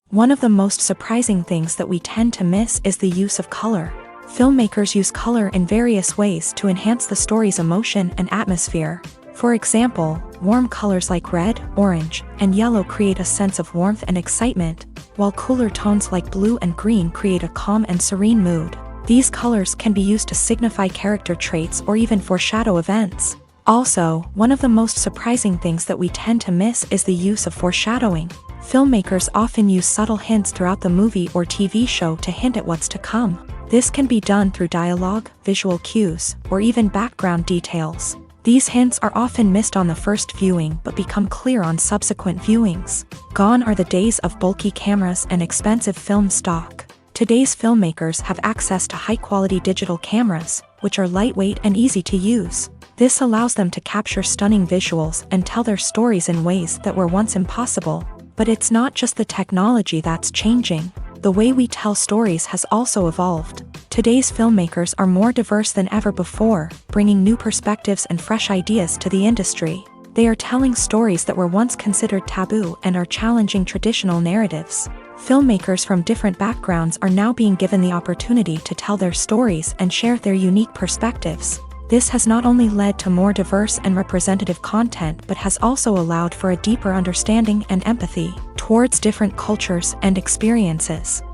S1: One of the most surprising things that we tend to miss is the use of color. Filmmakers use color in various ways to enhance the story's emotion and atmosphere. For example, warm colors like red, orange, and yellow create a sense of warmth and excitement, while cooler tones like blue and green create a calm and serene mood. These colors can be used to signify character traits or even foreshadow events. Also, one of the most surprising things that we tend to miss is the use of foreshadowing. Filmmakers often use subtle hints throughout the movie or TV show to hint at what's to come. This can be done through dialogue, visual cues, or even background details. These hints are often missed on the first viewing but become clear on subsequent viewings. Gone are the days of bulky cameras and expensive film stock. Today's filmmakers have access to high-quality digital cameras, which are lightweight and easy to use. This allows them to capture stunning visuals and tell their stories in ways that were once impossible. But it's not just the technology that's changing. The way we tell stories has also evolved. Today's filmmakers are more diverse than ever before, bringing new perspectives and fresh ideas to the industry. They are telling stories that were once considered taboo and are challenging traditional narratives. Filmmakers from different backgrounds are now being given the opportunity to tell their stories and share their unique perspectives. This has not only led to more diverse and representative content but has also allowed for a deeper understanding and empathy towards different cultures and experiences.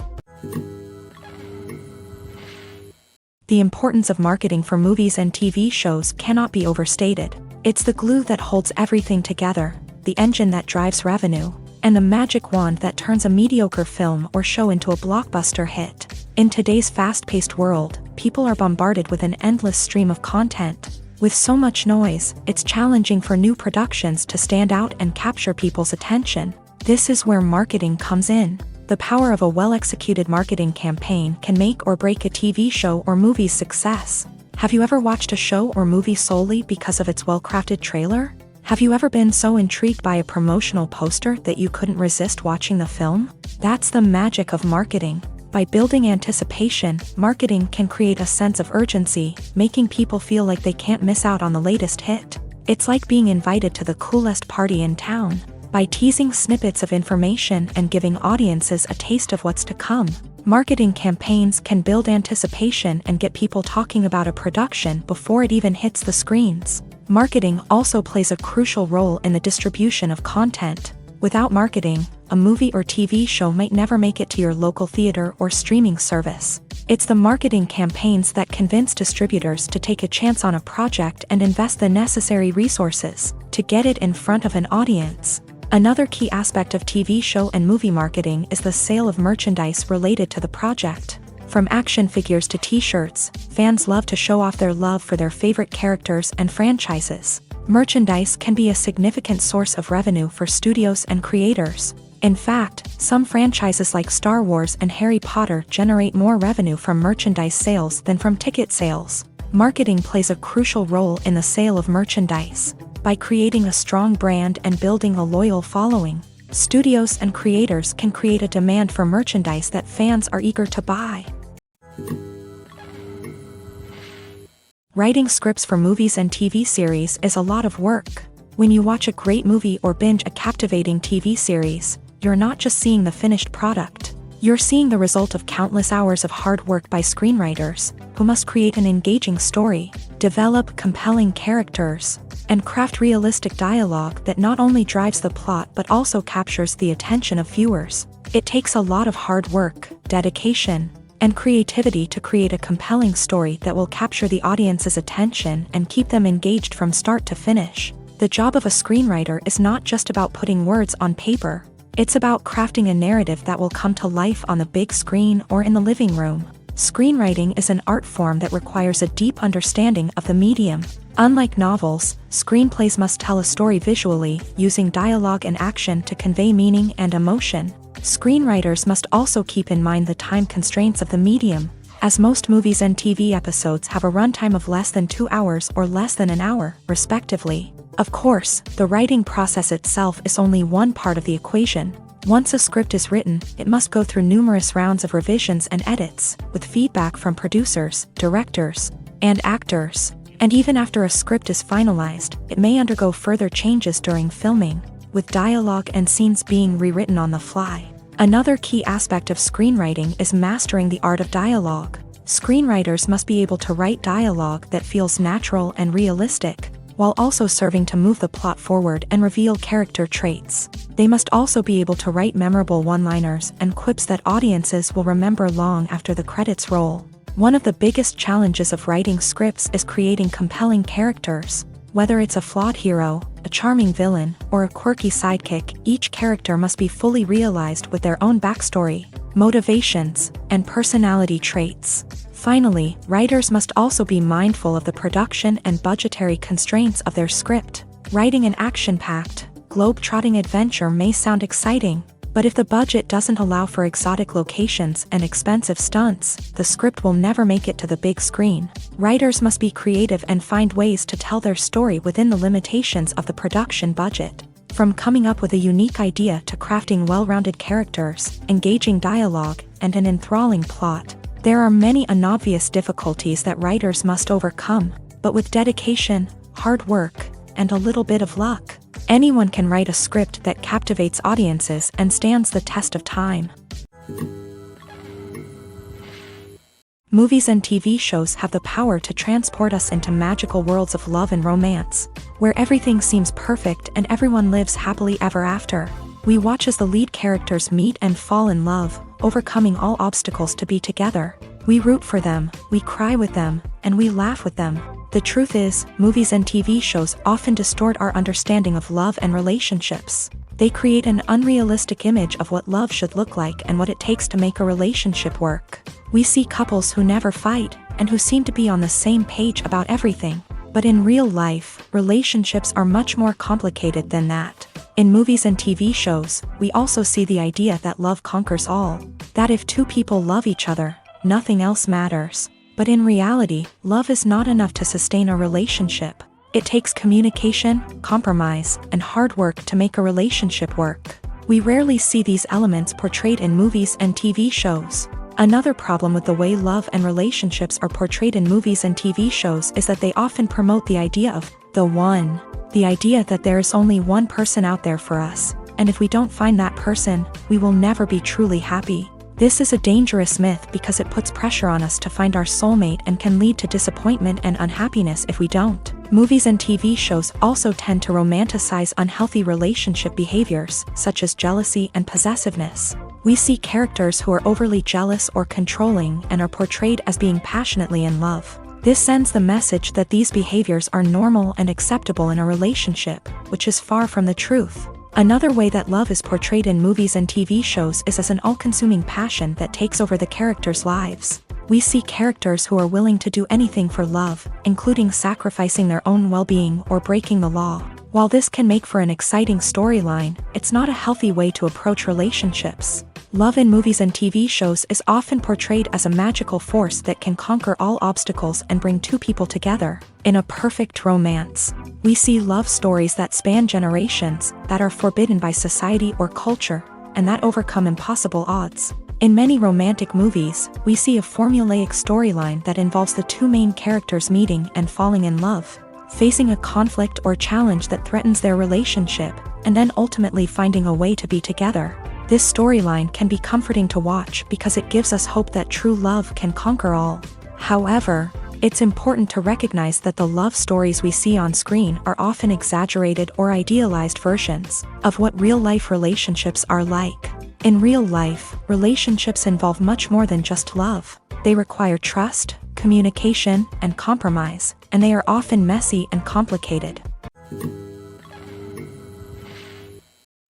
S1: The importance of marketing for movies and TV shows cannot be overstated. It's the glue that holds everything together, the engine that drives revenue, and the magic wand that turns a mediocre film or show into a blockbuster hit. In today's fast-paced world, people are bombarded with an endless stream of content. With so much noise, it's challenging for new productions to stand out and capture people's attention. This is where marketing comes in. The power of a well-executed marketing campaign can make or break a TV show or movie's success. Have you ever watched a show or movie solely because of its well-crafted trailer? Have you ever been so intrigued by a promotional poster that you couldn't resist watching the film? That's the magic of marketing. By building anticipation, marketing can create a sense of urgency, making people feel like they can't miss out on the latest hit. It's like being invited to the coolest party in town. By teasing snippets of information and giving audiences a taste of what's to come, marketing campaigns can build anticipation and get people talking about a production before it even hits the screens. Marketing also plays a crucial role in the distribution of content. Without marketing, a movie or TV show might never make it to your local theater or streaming service. It's the marketing campaigns that convince distributors to take a chance on a project and invest the necessary resources to get it in front of an audience. Another key aspect of TV show and movie marketing is the sale of merchandise related to the project. From action figures to t-shirts, fans love to show off their love for their favorite characters and franchises. Merchandise can be a significant source of revenue for studios and creators. In fact, some franchises like Star Wars and Harry Potter generate more revenue from merchandise sales than from ticket sales. Marketing plays a crucial role in the sale of merchandise. By creating a strong brand and building a loyal following, studios and creators can create a demand for merchandise that fans are eager to buy. Writing scripts for movies and TV series is a lot of work. When you watch a great movie or binge a captivating TV series, you're not just seeing the finished product. You're seeing the result of countless hours of hard work by screenwriters, who must create an engaging story, develop compelling characters, and craft realistic dialogue that not only drives the plot but also captures the attention of viewers. It takes a lot of hard work, dedication, and creativity to create a compelling story that will capture the audience's attention and keep them engaged from start to finish. The job of a screenwriter is not just about putting words on paper. It's about crafting a narrative that will come to life on the big screen or in the living room. Screenwriting is an art form that requires a deep understanding of the medium. Unlike novels, screenplays must tell a story visually, using dialogue and action to convey meaning and emotion. Screenwriters must also keep in mind the time constraints of the medium, as most movies and TV episodes have a runtime of less than 2 hours or less than an hour, respectively. Of course, the writing process itself is only one part of the equation. Once a script is written, it must go through numerous rounds of revisions and edits, with feedback from producers, directors, and actors. And even after a script is finalized, it may undergo further changes during filming, with dialogue and scenes being rewritten on the fly. Another key aspect of screenwriting is mastering the art of dialogue. Screenwriters must be able to write dialogue that feels natural and realistic, while also serving to move the plot forward and reveal character traits. They must also be able to write memorable one-liners and quips that audiences will remember long after the credits roll. One of the biggest challenges of writing scripts is creating compelling characters. Whether it's a flawed hero, a charming villain, or a quirky sidekick, each character must be fully realized with their own backstory, motivations, and personality traits. Finally, writers must also be mindful of the production and budgetary constraints of their script. Writing an action-packed, globe-trotting adventure may sound exciting, but if the budget doesn't allow for exotic locations and expensive stunts, the script will never make it to the big screen. Writers must be creative and find ways to tell their story within the limitations of the production budget. From coming up with a unique idea to crafting well-rounded characters, engaging dialogue, and an enthralling plot, there are many unobvious difficulties that writers must overcome, but with dedication, hard work, and a little bit of luck, anyone can write a script that captivates audiences and stands the test of time. Movies and TV shows have the power to transport us into magical worlds of love and romance, where everything seems perfect and everyone lives happily ever after. We watch as the lead characters meet and fall in love, overcoming all obstacles to be together. We root for them, we cry with them, and we laugh with them. The truth is, movies and TV shows often distort our understanding of love and relationships. They create an unrealistic image of what love should look like and what it takes to make a relationship work. We see couples who never fight, and who seem to be on the same page about everything. But in real life, relationships are much more complicated than that. In movies and TV shows, we also see the idea that love conquers all. That if two people love each other, nothing else matters. But in reality, love is not enough to sustain a relationship. It takes communication, compromise, and hard work to make a relationship work. We rarely see these elements portrayed in movies and TV shows. Another problem with the way love and relationships are portrayed in movies and TV shows is that they often promote the idea of the one. The idea that there is only one person out there for us, and if we don't find that person, we will never be truly happy. This is a dangerous myth because it puts pressure on us to find our soulmate and can lead to disappointment and unhappiness if we don't. Movies and TV shows also tend to romanticize unhealthy relationship behaviors, such as jealousy and possessiveness. We see characters who are overly jealous or controlling and are portrayed as being passionately in love. This sends the message that these behaviors are normal and acceptable in a relationship, which is far from the truth. Another way that love is portrayed in movies and TV shows is as an all-consuming passion that takes over the characters' lives. We see characters who are willing to do anything for love, including sacrificing their own well-being or breaking the law. While this can make for an exciting storyline, it's not a healthy way to approach relationships. Love in movies and TV shows is often portrayed as a magical force that can conquer all obstacles and bring two people together. In a perfect romance, we see love stories that span generations, that are forbidden by society or culture, and that overcome impossible odds. In many romantic movies, we see a formulaic storyline that involves the two main characters meeting and falling in love, facing a conflict or challenge that threatens their relationship, and then ultimately finding a way to be together. This storyline can be comforting to watch because it gives us hope that true love can conquer all. However, it's important to recognize that the love stories we see on screen are often exaggerated or idealized versions of what real-life relationships are like. In real life, relationships involve much more than just love. They require trust, communication, and compromise, and they are often messy and complicated.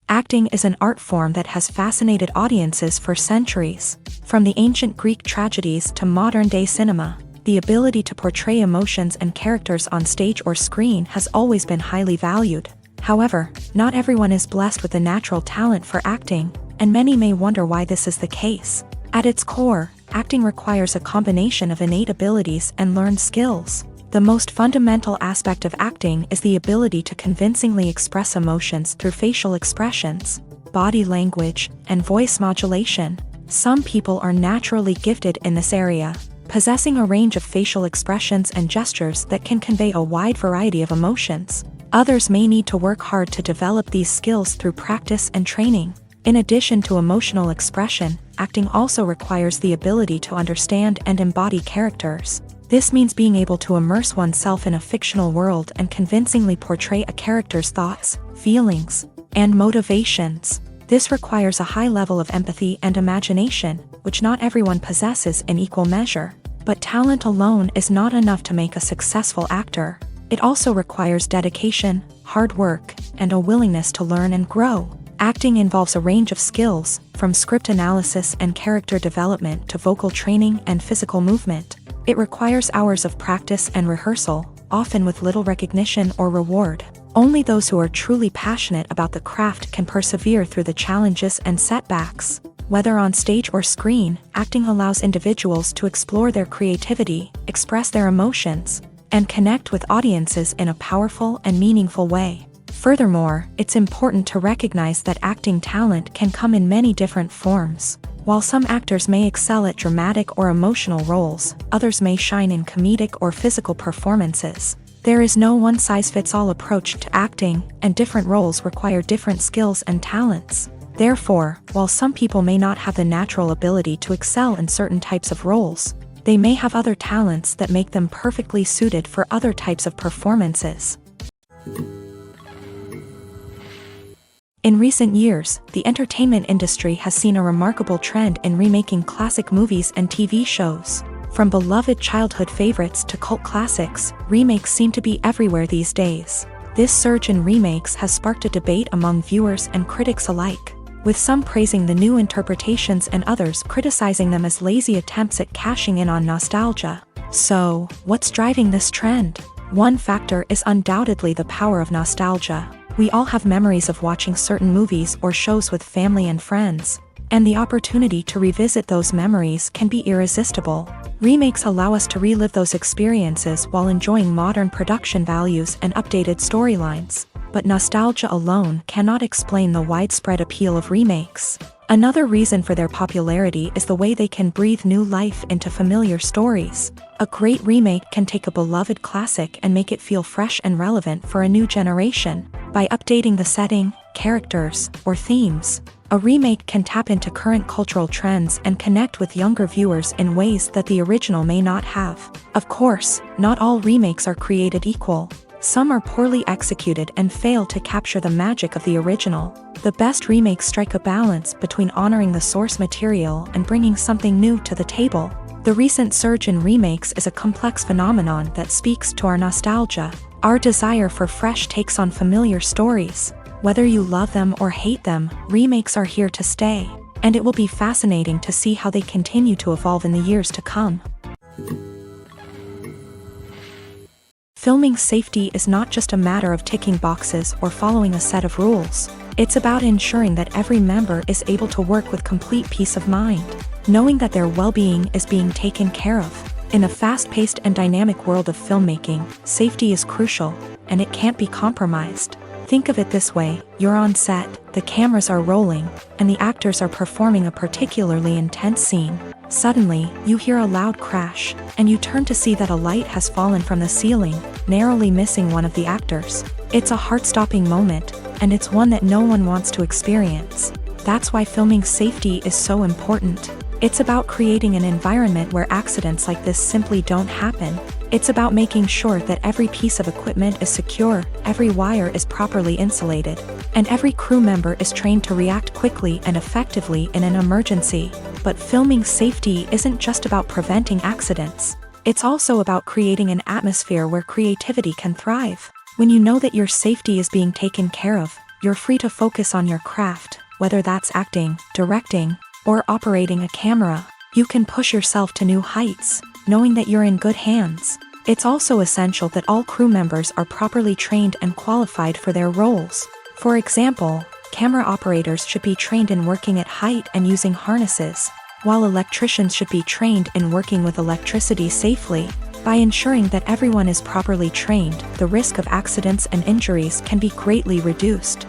S1: Acting is an art form that has fascinated audiences for centuries. From the ancient Greek tragedies to modern-day cinema, the ability to portray emotions and characters on stage or screen has always been highly valued. However, not everyone is blessed with a natural talent for acting, and many may wonder why this is the case. At its core, acting requires a combination of innate abilities and learned skills. The most fundamental aspect of acting is the ability to convincingly express emotions through facial expressions, body language, and voice modulation. Some people are naturally gifted in this area, possessing a range of facial expressions and gestures that can convey a wide variety of emotions. Others may need to work hard to develop these skills through practice and training. In addition to emotional expression, acting also requires the ability to understand and embody characters. This means being able to immerse oneself in a fictional world and convincingly portray a character's thoughts, feelings, and motivations. This requires a high level of empathy and imagination, which not everyone possesses in equal measure. But talent alone is not enough to make a successful actor. It also requires dedication, hard work, and a willingness to learn and grow. Acting involves a range of skills, from script analysis and character development to vocal training and physical movement. It requires hours of practice and rehearsal, often with little recognition or reward. Only those who are truly passionate about the craft can persevere through the challenges and setbacks. Whether on stage or screen, acting allows individuals to explore their creativity, express their emotions, and connect with audiences in a powerful and meaningful way. Furthermore, it's important to recognize that acting talent can come in many different forms. While some actors may excel at dramatic or emotional roles, others may shine in comedic or physical performances. There is no one-size-fits-all approach to acting, and different roles require different skills and talents. Therefore, while some people may not have the natural ability to excel in certain types of roles, they may have other talents that make them perfectly suited for other types of performances. In recent years, the entertainment industry has seen a remarkable trend in remaking classic movies and TV shows. From beloved childhood favorites to cult classics, remakes seem to be everywhere these days. This surge in remakes has sparked a debate among viewers and critics alike, with some praising the new interpretations and others criticizing them as lazy attempts at cashing in on nostalgia. So, what's driving this trend? One factor is undoubtedly the power of nostalgia. We all have memories of watching certain movies or shows with family and friends, and the opportunity to revisit those memories can be irresistible. Remakes allow us to relive those experiences while enjoying modern production values and updated storylines. But nostalgia alone cannot explain the widespread appeal of remakes. Another reason for their popularity is the way they can breathe new life into familiar stories. A great remake can take a beloved classic and make it feel fresh and relevant for a new generation. By updating the setting, characters, or themes, a remake can tap into current cultural trends and connect with younger viewers in ways that the original may not have. Of course, not all remakes are created equal. Some are poorly executed and fail to capture the magic of the original. The best remakes strike a balance between honoring the source material and bringing something new to the table. The recent surge in remakes is a complex phenomenon that speaks to our nostalgia, our desire for fresh takes on familiar stories. Whether you love them or hate them, remakes are here to stay, and it will be fascinating to see how they continue to evolve in the years to come. Filming safety is not just a matter of ticking boxes or following a set of rules. It's about ensuring that every member is able to work with complete peace of mind, knowing that their well-being is being taken care of. In a fast-paced and dynamic world of filmmaking, safety is crucial, and it can't be compromised. Think of it this way: you're on set, the cameras are rolling, and the actors are performing a particularly intense scene. Suddenly, you hear a loud crash, and you turn to see that a light has fallen from the ceiling, narrowly missing one of the actors. It's a heart-stopping moment, and it's one that no one wants to experience. That's why filming safety is so important. It's about creating an environment where accidents like this simply don't happen. It's about making sure that every piece of equipment is secure, every wire is properly insulated, and every crew member is trained to react quickly and effectively in an emergency. But filming safety isn't just about preventing accidents. It's also about creating an atmosphere where creativity can thrive. When you know that your safety is being taken care of, you're free to focus on your craft, whether that's acting, directing, or operating a camera. You can push yourself to new heights, knowing that you're in good hands. It's also essential that all crew members are properly trained and qualified for their roles. For example, camera operators should be trained in working at height and using harnesses, while electricians should be trained in working with electricity safely. By ensuring that everyone is properly trained, the risk of accidents and injuries can be greatly reduced.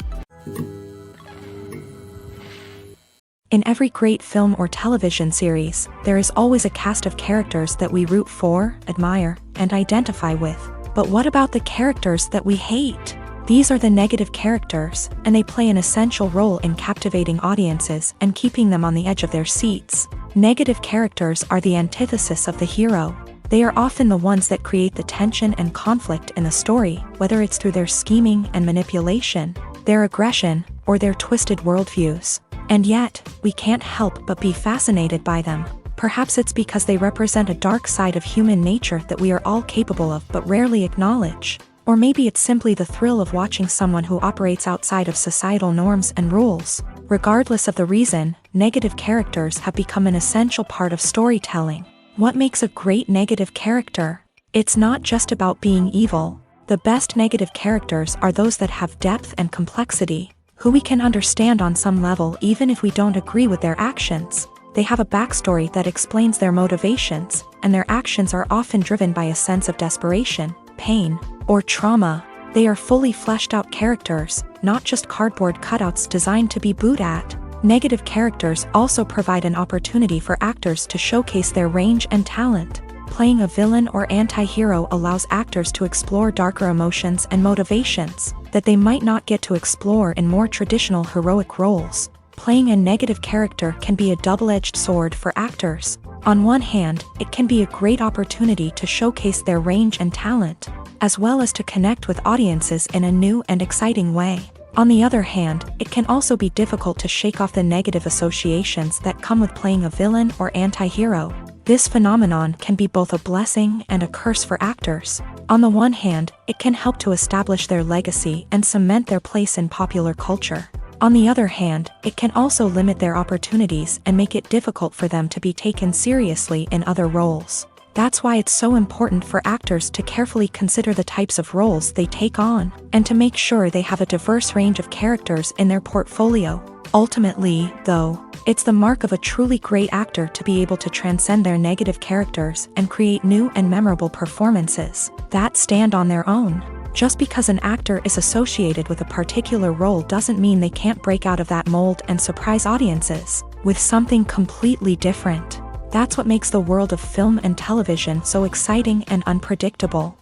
S1: In every great film or television series, there is always a cast of characters that we root for, admire, and identify with. But what about the characters that we hate? These are the negative characters, and they play an essential role in captivating audiences and keeping them on the edge of their seats. Negative characters are the antithesis of the hero. They are often the ones that create the tension and conflict in the story, whether it's through their scheming and manipulation, their aggression, or their twisted worldviews. And yet, we can't help but be fascinated by them. Perhaps it's because they represent a dark side of human nature that we are all capable of but rarely acknowledge. Or maybe it's simply the thrill of watching someone who operates outside of societal norms and rules. Regardless of the reason, negative characters have become an essential part of storytelling. What makes a great negative character? It's not just about being evil. The best negative characters are those that have depth and complexity, who we can understand on some level even if we don't agree with their actions. They have a backstory that explains their motivations, and their actions are often driven by a sense of desperation, pain, or trauma. They are fully fleshed out characters, not just cardboard cutouts designed to be booed at. Negative characters also provide an opportunity for actors to showcase their range and talent. Playing a villain or anti-hero allows actors to explore darker emotions and motivations that they might not get to explore in more traditional heroic roles. Playing a negative character can be a double-edged sword for actors. On one hand, it can be a great opportunity to showcase their range and talent, as well as to connect with audiences in a new and exciting way. On the other hand, it can also be difficult to shake off the negative associations that come with playing a villain or anti-hero. This phenomenon can be both a blessing and a curse for actors. On the one hand, it can help to establish their legacy and cement their place in popular culture. On the other hand, it can also limit their opportunities and make it difficult for them to be taken seriously in other roles. That's why it's so important for actors to carefully consider the types of roles they take on, and to make sure they have a diverse range of characters in their portfolio. Ultimately, though, it's the mark of a truly great actor to be able to transcend their negative characters and create new and memorable performances that stand on their own. Just because an actor is associated with a particular role doesn't mean they can't break out of that mold and surprise audiences with something completely different. That's what makes the world of film and television so exciting and unpredictable.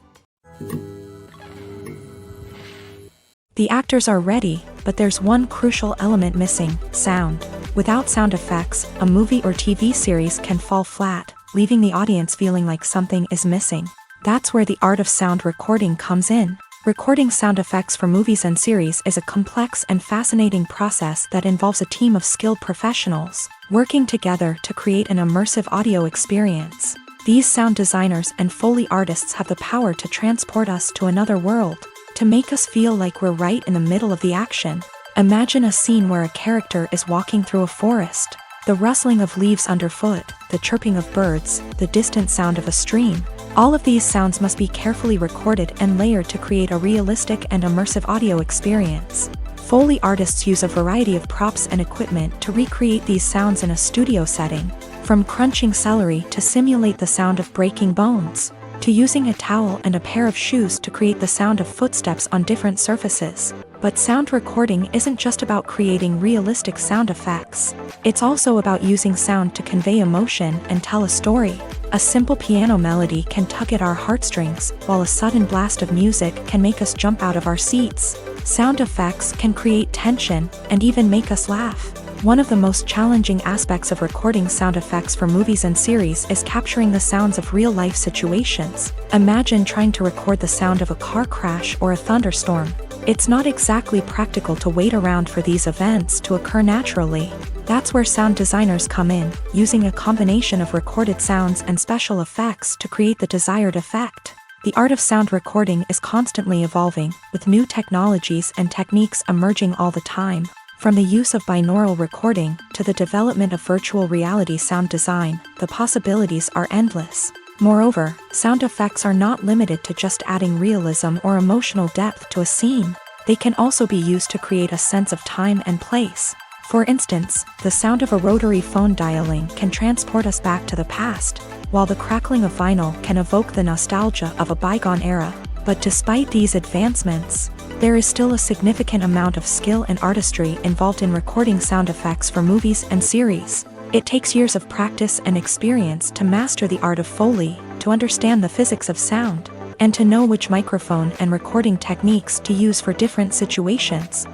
S1: The actors are ready, but there's one crucial element missing: sound. Without sound effects, a movie or TV series can fall flat, leaving the audience feeling like something is missing. That's where the art of sound recording comes in. Recording sound effects for movies and series is a complex and fascinating process that involves a team of skilled professionals working together to create an immersive audio experience. These sound designers and Foley artists have the power to transport us to another world, to make us feel like we're right in the middle of the action. Imagine a scene where a character is walking through a forest. The rustling of leaves underfoot, the chirping of birds, the distant sound of a stream. All of these sounds must be carefully recorded and layered to create a realistic and immersive audio experience. Foley artists use a variety of props and equipment to recreate these sounds in a studio setting, from crunching celery to simulate the sound of breaking bones, to using a towel and a pair of shoes to create the sound of footsteps on different surfaces. But sound recording isn't just about creating realistic sound effects. It's also about using sound to convey emotion and tell a story. A simple piano melody can tug at our heartstrings, while a sudden blast of music can make us jump out of our seats. Sound effects can create tension and even make us laugh. One of the most challenging aspects of recording sound effects for movies and series is capturing the sounds of real-life situations. Imagine trying to record the sound of a car crash or a thunderstorm. It's not exactly practical to wait around for these events to occur naturally. That's where sound designers come in, using a combination of recorded sounds and special effects to create the desired effect. The art of sound recording is constantly evolving, with new technologies and techniques emerging all the time. From the use of binaural recording to the development of virtual reality sound design, the possibilities are endless. Moreover, sound effects are not limited to just adding realism or emotional depth to a scene. They can also be used to create a sense of time and place. For instance, the sound of a rotary phone dialing can transport us back to the past, while the crackling of vinyl can evoke the nostalgia of a bygone era. But despite these advancements, there is still a significant amount of skill and artistry involved in recording sound effects for movies and series. It takes years of practice and experience to master the art of Foley, to understand the physics of sound, and to know which microphone and recording techniques to use for different situations.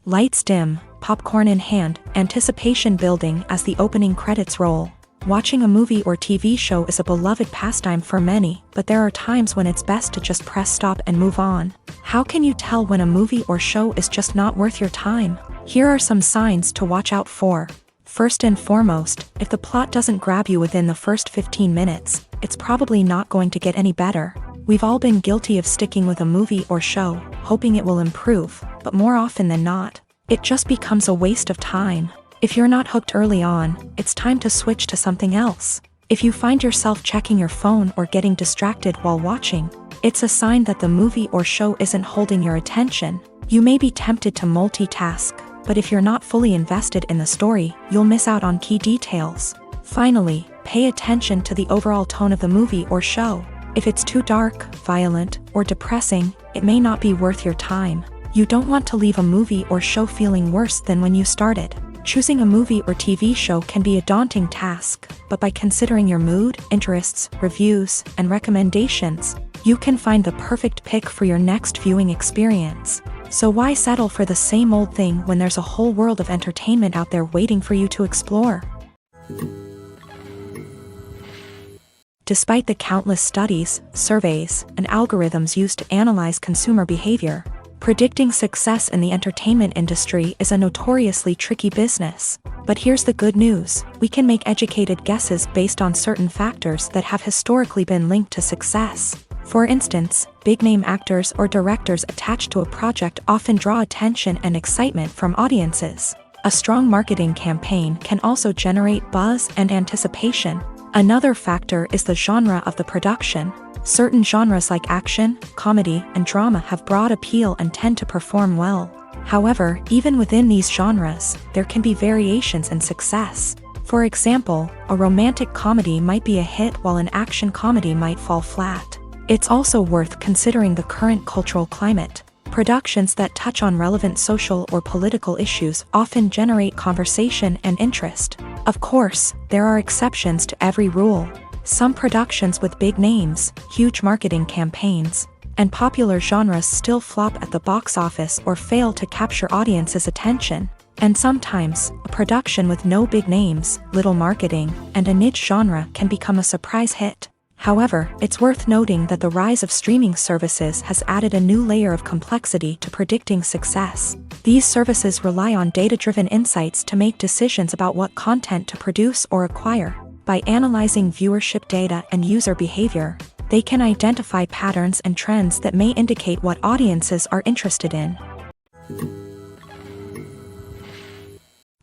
S1: Lights dim, popcorn in hand, anticipation building as the opening credits roll. Watching a movie or TV show is a beloved pastime for many, but there are times when it's best to just press stop and move on. How can you tell when a movie or show is just not worth your time? Here are some signs to watch out for. First and foremost, if the plot doesn't grab you within the first 15 minutes, it's probably not going to get any better. We've all been guilty of sticking with a movie or show, hoping it will improve, but more often than not, it just becomes a waste of time. If you're not hooked early on, it's time to switch to something else. If you find yourself checking your phone or getting distracted while watching, it's a sign that the movie or show isn't holding your attention. You may be tempted to multitask, but if you're not fully invested in the story, you'll miss out on key details. Finally, pay attention to the overall tone of the movie or show. If it's too dark, violent, or depressing, it may not be worth your time. You don't want to leave a movie or show feeling worse than when you started. Choosing a movie or TV show can be a daunting task, but by considering your mood, interests, reviews, and recommendations, you can find the perfect pick for your next viewing experience. So why settle for the same old thing when there's a whole world of entertainment out there waiting for you to explore? Despite the countless studies, surveys, and algorithms used to analyze consumer behavior, predicting success in the entertainment industry is a notoriously tricky business. But here's the good news: we can make educated guesses based on certain factors that have historically been linked to success. For instance, big-name actors or directors attached to a project often draw attention and excitement from audiences. A strong marketing campaign can also generate buzz and anticipation. Another factor is the genre of the production. Certain genres like action, comedy, and drama have broad appeal and tend to perform well. However, even within these genres, there can be variations in success. For example, a romantic comedy might be a hit while an action comedy might fall flat. It's also worth considering the current cultural climate. Productions that touch on relevant social or political issues often generate conversation and interest. Of course, there are exceptions to every rule. Some productions with big names, huge marketing campaigns, and popular genres still flop at the box office or fail to capture audiences' attention. And sometimes, a production with no big names, little marketing, and a niche genre can become a surprise hit. However, it's worth noting that the rise of streaming services has added a new layer of complexity to predicting success. These services rely on data-driven insights to make decisions about what content to produce or acquire. By analyzing viewership data and user behavior, they can identify patterns and trends that may indicate what audiences are interested in.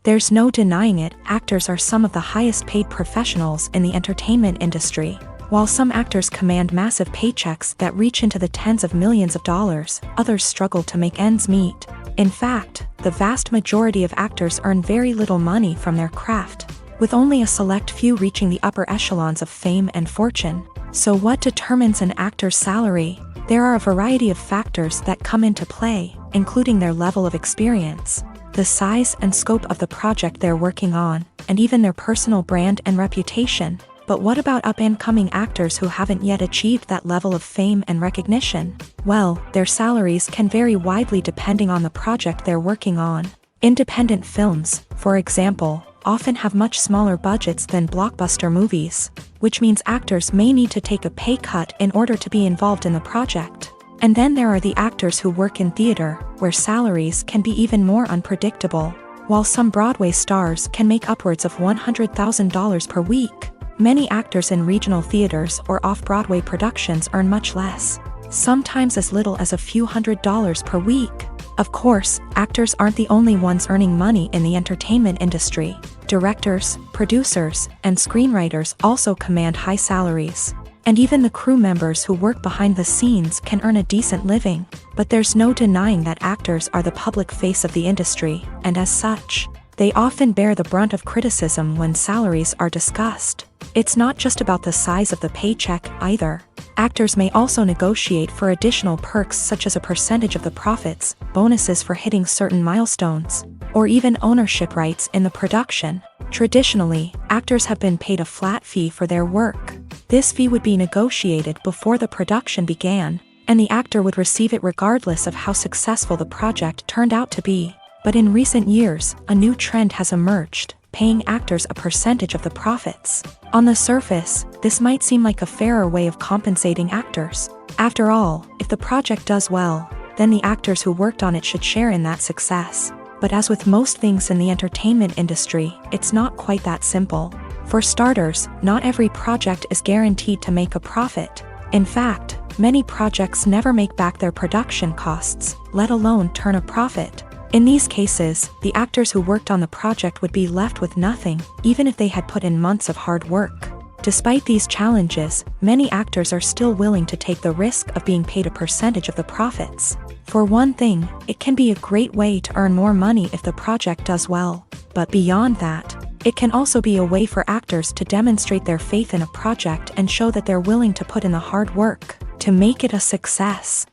S1: There's no denying it, actors are some of the highest-paid professionals in the entertainment industry. While some actors command massive paychecks that reach into the tens of millions of dollars, others struggle to make ends meet. In fact, the vast majority of actors earn very little money from their craft, with only a select few reaching the upper echelons of fame and fortune. So what determines an actor's salary? There are a variety of factors that come into play, including their level of experience, the size and scope of the project they're working on, and even their personal brand and reputation. But what about up-and-coming actors who haven't yet achieved that level of fame and recognition? Well, their salaries can vary widely depending on the project they're working on. Independent films, for example, often have much smaller budgets than blockbuster movies, which means actors may need to take a pay cut in order to be involved in the project. And then there are the actors who work in theater, where salaries can be even more unpredictable. While some Broadway stars can make upwards of $100,000 per week, many actors in regional theaters or off-Broadway productions earn much less, sometimes as little as a few $100s per week. Of course, actors aren't the only ones earning money in the entertainment industry. Directors, producers, and screenwriters also command high salaries. And even the crew members who work behind the scenes can earn a decent living. But there's no denying that actors are the public face of the industry, and as such, they often bear the brunt of criticism when salaries are discussed. It's not just about the size of the paycheck, either. Actors may also negotiate for additional perks such as a percentage of the profits, bonuses for hitting certain milestones, or even ownership rights in the production. Traditionally, actors have been paid a flat fee for their work. This fee would be negotiated before the production began, and the actor would receive it regardless of how successful the project turned out to be. But in recent years, a new trend has emerged, paying actors a percentage of the profits. On the surface, this might seem like a fairer way of compensating actors. After all, if the project does well, then the actors who worked on it should share in that success. But as with most things in the entertainment industry, it's not quite that simple. For starters, not every project is guaranteed to make a profit. In fact, many projects never make back their production costs, let alone turn a profit. In these cases, the actors who worked on the project would be left with nothing, even if they had put in months of hard work. Despite these challenges, many actors are still willing to take the risk of being paid a percentage of the profits. For one thing, it can be a great way to earn more money if the project does well. But beyond that, it can also be a way for actors to demonstrate their faith in a project and show that they're willing to put in the hard work to make it a success.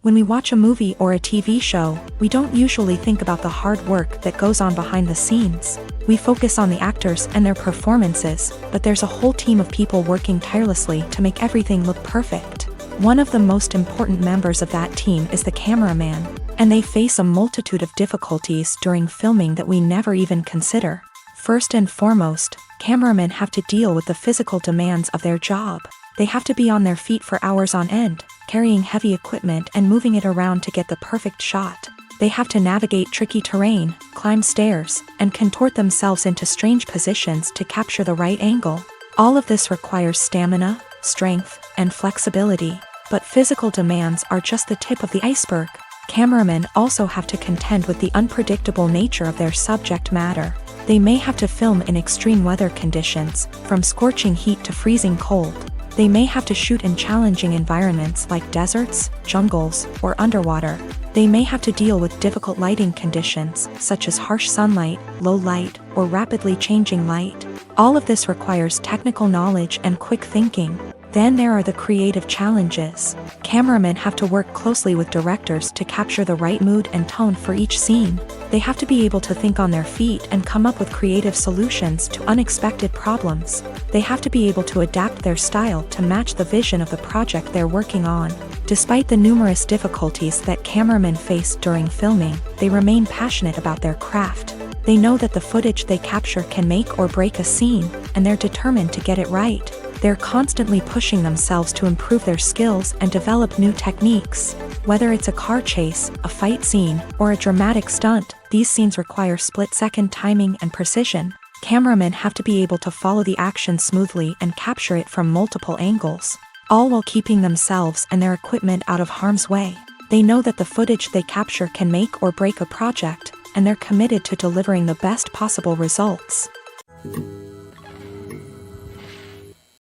S1: When we watch a movie or a TV show, we don't usually think about the hard work that goes on behind the scenes. We focus on the actors and their performances, but there's a whole team of people working tirelessly to make everything look perfect. One of the most important members of that team is the cameraman, and they face a multitude of difficulties during filming that we never even consider. First and foremost, cameramen have to deal with the physical demands of their job. They have to be on their feet for hours on end, carrying heavy equipment and moving it around to get the perfect shot. They have to navigate tricky terrain, climb stairs, and contort themselves into strange positions to capture the right angle. All of this requires stamina, strength, and flexibility. But physical demands are just the tip of the iceberg. Cameramen also have to contend with the unpredictable nature of their subject matter. They may have to film in extreme weather conditions, from scorching heat to freezing cold. They may have to shoot in challenging environments like deserts, jungles, or underwater. They may have to deal with difficult lighting conditions, such as harsh sunlight, low light, or rapidly changing light. All of this requires technical knowledge and quick thinking. Then there are the creative challenges. Cameramen have to work closely with directors to capture the right mood and tone for each scene. They have to be able to think on their feet and come up with creative solutions to unexpected problems. They have to be able to adapt their style to match the vision of the project they're working on. Despite the numerous difficulties that cameramen face during filming, they remain passionate about their craft. They know that the footage they capture can make or break a scene, and they're determined to get it right. They're constantly pushing themselves to improve their skills and develop new techniques. Whether it's a car chase, a fight scene, or a dramatic stunt, these scenes require split-second timing and precision. Cameramen have to be able to follow the action smoothly and capture it from multiple angles, all while keeping themselves and their equipment out of harm's way. They know that the footage they capture can make or break a project, and they're committed to delivering the best possible results.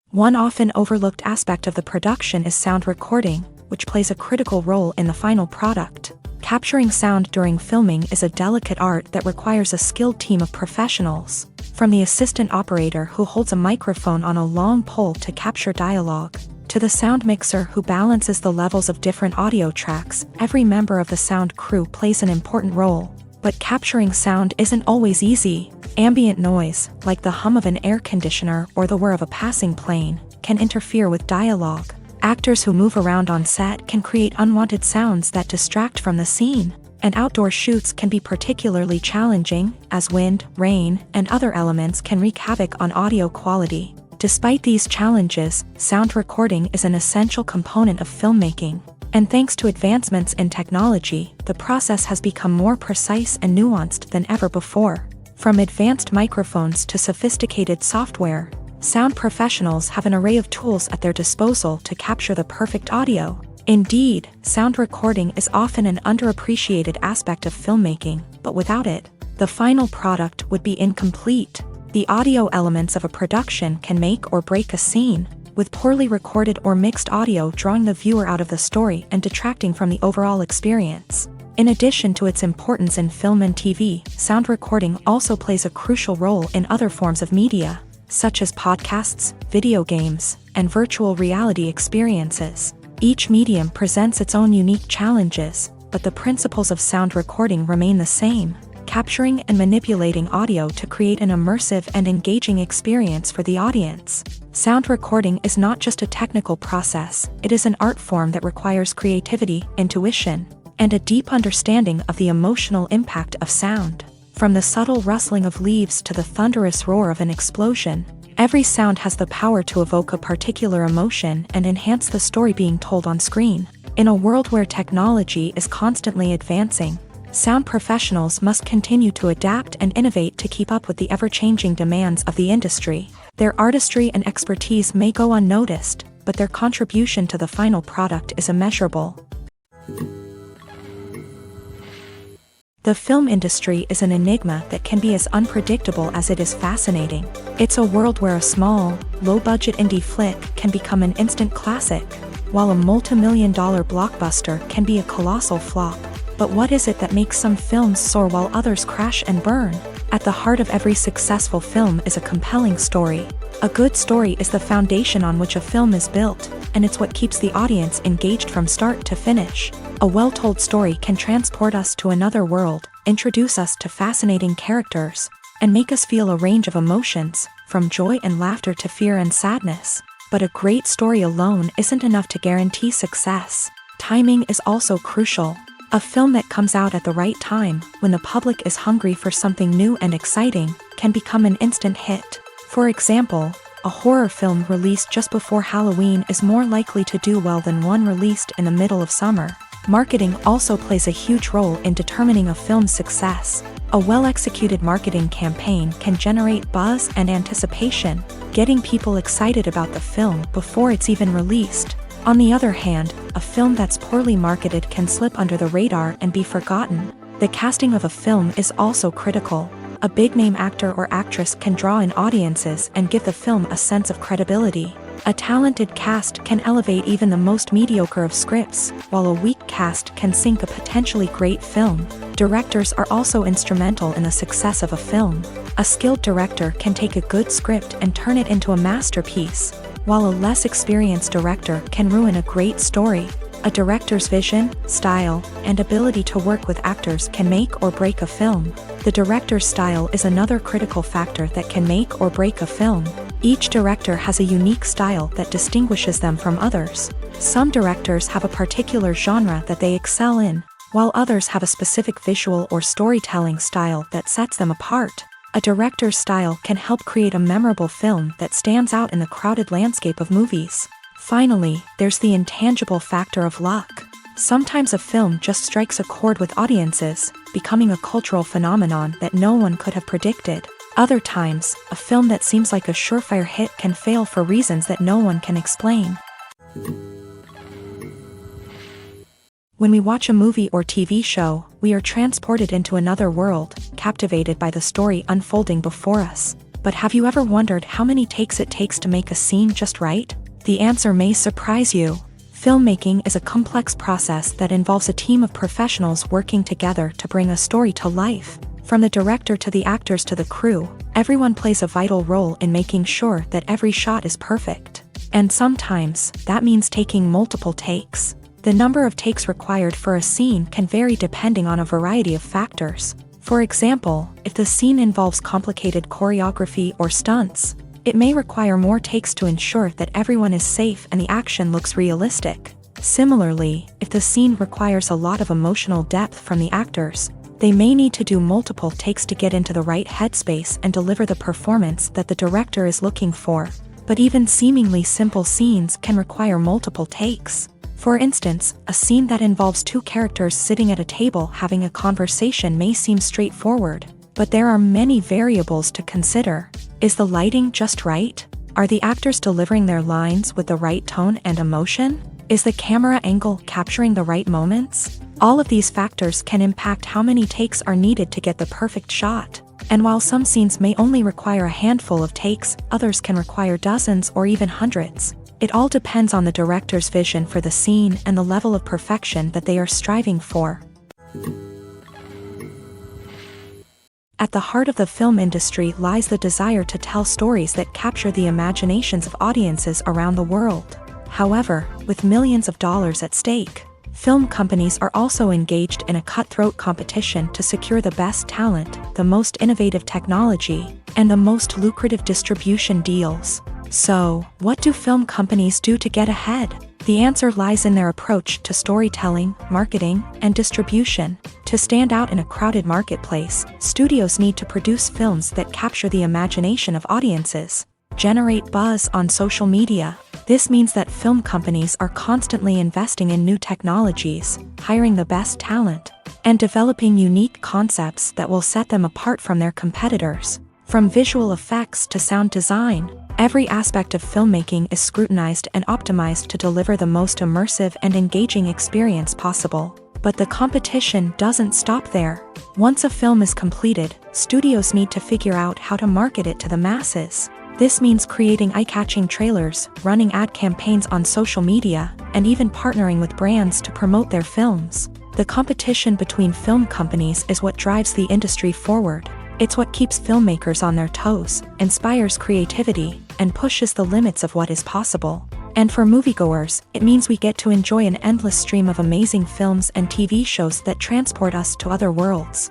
S1: One often overlooked aspect of the production is sound recording, which plays a critical role in the final product. Capturing sound during filming is a delicate art that requires a skilled team of professionals. From the assistant operator who holds a microphone on a long pole to capture dialogue, to the sound mixer who balances the levels of different audio tracks, every member of the sound crew plays an important role. But capturing sound isn't always easy. Ambient noise, like the hum of an air conditioner or the whir of a passing plane, can interfere with dialogue. Actors who move around on set can create unwanted sounds that distract from the scene. And outdoor shoots can be particularly challenging, as wind, rain, and other elements can wreak havoc on audio quality. Despite these challenges, sound recording is an essential component of filmmaking. And thanks to advancements in technology, the process has become more precise and nuanced than ever before. From advanced microphones to sophisticated software, sound professionals have an array of tools at their disposal to capture the perfect audio. Indeed, sound recording is often an underappreciated aspect of filmmaking, but without it, the final product would be incomplete. The audio elements of a production can make or break a scene, with poorly recorded or mixed audio drawing the viewer out of the story and detracting from the overall experience. In addition to its importance in film and TV, sound recording also plays a crucial role in other forms of media, such as podcasts, video games, and virtual reality experiences. Each medium presents its own unique challenges, but the principles of sound recording remain the same, capturing and manipulating audio to create an immersive and engaging experience for the audience. Sound recording is not just a technical process, it is an art form that requires creativity, intuition, and a deep understanding of the emotional impact of sound. From the subtle rustling of leaves to the thunderous roar of an explosion, every sound has the power to evoke a particular emotion and enhance the story being told on screen. In a world where technology is constantly advancing, sound professionals must continue to adapt and innovate to keep up with the ever-changing demands of the industry. Their artistry and expertise may go unnoticed, but their contribution to the final product is immeasurable. The film industry is an enigma that can be as unpredictable as it is fascinating. It's a world where a small, low-budget indie flick can become an instant classic, while a multi-million-dollar blockbuster can be a colossal flop. But what is it that makes some films soar while others crash and burn? At the heart of every successful film is a compelling story. A good story is the foundation on which a film is built, and it's what keeps the audience engaged from start to finish. A well-told story can transport us to another world, introduce us to fascinating characters, and make us feel a range of emotions, from joy and laughter to fear and sadness. But a great story alone isn't enough to guarantee success. Timing is also crucial. A film that comes out at the right time, when the public is hungry for something new and exciting, can become an instant hit. For example, a horror film released just before Halloween is more likely to do well than one released in the middle of summer. Marketing also plays a huge role in determining a film's success. A well-executed marketing campaign can generate buzz and anticipation, getting people excited about the film before it's even released. On the other hand, a film that's poorly marketed can slip under the radar and be forgotten. The casting of a film is also critical. A big-name actor or actress can draw in audiences and give the film a sense of credibility. A talented cast can elevate even the most mediocre of scripts, while a weak cast can sink a potentially great film. Directors are also instrumental in the success of a film. A skilled director can take a good script and turn it into a masterpiece, while a less experienced director can ruin a great story. A director's vision, style, and ability to work with actors can make or break a film. The director's style is another critical factor that can make or break a film. Each director has a unique style that distinguishes them from others. Some directors have a particular genre that they excel in, while others have a specific visual or storytelling style that sets them apart. A director's style can help create a memorable film that stands out in the crowded landscape of movies. Finally, there's the intangible factor of luck. Sometimes a film just strikes a chord with audiences, becoming a cultural phenomenon that no one could have predicted. Other times, a film that seems like a surefire hit can fail for reasons that no one can explain. When we watch a movie or TV show, we are transported into another world, captivated by the story unfolding before us. But have you ever wondered how many takes it takes to make a scene just right? The answer may surprise you. Filmmaking is a complex process that involves a team of professionals working together to bring a story to life. From the director to the actors to the crew, everyone plays a vital role in making sure that every shot is perfect. And sometimes, that means taking multiple takes. The number of takes required for a scene can vary depending on a variety of factors. For example, if the scene involves complicated choreography or stunts, it may require more takes to ensure that everyone is safe and the action looks realistic. Similarly, if the scene requires a lot of emotional depth from the actors, they may need to do multiple takes to get into the right headspace and deliver the performance that the director is looking for. But even seemingly simple scenes can require multiple takes. For instance, a scene that involves two characters sitting at a table having a conversation may seem straightforward, but there are many variables to consider. Is the lighting just right? Are the actors delivering their lines with the right tone and emotion? Is the camera angle capturing the right moments? All of these factors can impact how many takes are needed to get the perfect shot. And while some scenes may only require a handful of takes, others can require dozens or even hundreds. It all depends on the director's vision for the scene and the level of perfection that they are striving for. At the heart of the film industry lies the desire to tell stories that capture the imaginations of audiences around the world. However, with millions of dollars at stake, film companies are also engaged in a cutthroat competition to secure the best talent, the most innovative technology, and the most lucrative distribution deals. So, what do film companies do to get ahead? The answer lies in their approach to storytelling, marketing, and distribution. To stand out in a crowded marketplace, studios need to produce films that capture the imagination of audiences, generate buzz on social media. This means that film companies are constantly investing in new technologies, hiring the best talent, and developing unique concepts that will set them apart from their competitors. From visual effects to sound design, every aspect of filmmaking is scrutinized and optimized to deliver the most immersive and engaging experience possible. But the competition doesn't stop there. Once a film is completed, studios need to figure out how to market it to the masses. This means creating eye-catching trailers, running ad campaigns on social media, and even partnering with brands to promote their films. The competition between film companies is what drives the industry forward. It's what keeps filmmakers on their toes, inspires creativity, and pushes the limits of what is possible. And for moviegoers, it means we get to enjoy an endless stream of amazing films and TV shows that transport us to other worlds.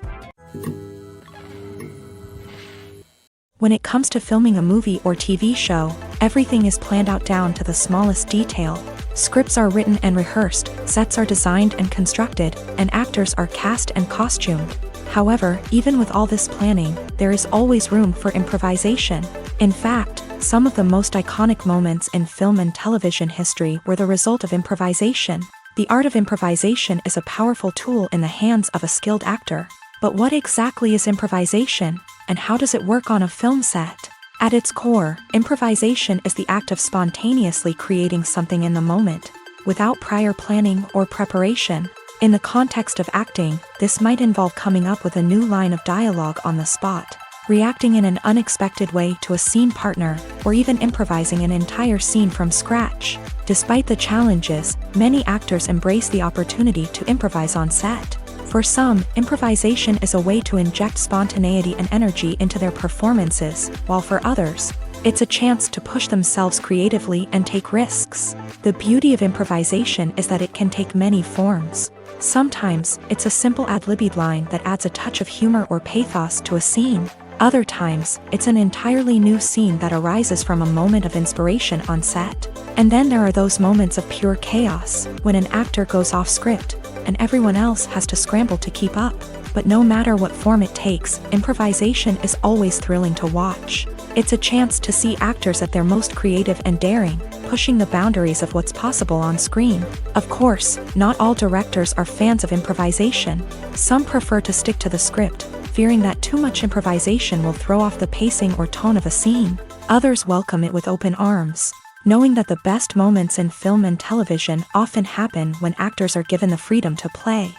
S1: When it comes to filming a movie or TV show, everything is planned out down to the smallest detail. Scripts are written and rehearsed, sets are designed and constructed, and actors are cast and costumed. However, even with all this planning, there is always room for improvisation. In fact, some of the most iconic moments in film and television history were the result of improvisation. The art of improvisation is a powerful tool in the hands of a skilled actor. But what exactly is improvisation, and how does it work on a film set? At its core, improvisation is the act of spontaneously creating something in the moment, without prior planning or preparation. In the context of acting, this might involve coming up with a new line of dialogue on the spot, reacting in an unexpected way to a scene partner, or even improvising an entire scene from scratch. Despite the challenges, many actors embrace the opportunity to improvise on set. For some, improvisation is a way to inject spontaneity and energy into their performances, while for others, it's a chance to push themselves creatively and take risks. The beauty of improvisation is that it can take many forms. Sometimes, it's a simple ad-libbed line that adds a touch of humor or pathos to a scene. Other times, it's an entirely new scene that arises from a moment of inspiration on set. And then there are those moments of pure chaos, when an actor goes off script, and everyone else has to scramble to keep up. But no matter what form it takes, improvisation is always thrilling to watch. It's a chance to see actors at their most creative and daring, pushing the boundaries of what's possible on screen. Of course, not all directors are fans of improvisation. Some prefer to stick to the script, fearing that too much improvisation will throw off the pacing or tone of a scene. Others welcome it with open arms, knowing that the best moments in film and television often happen when actors are given the freedom to play.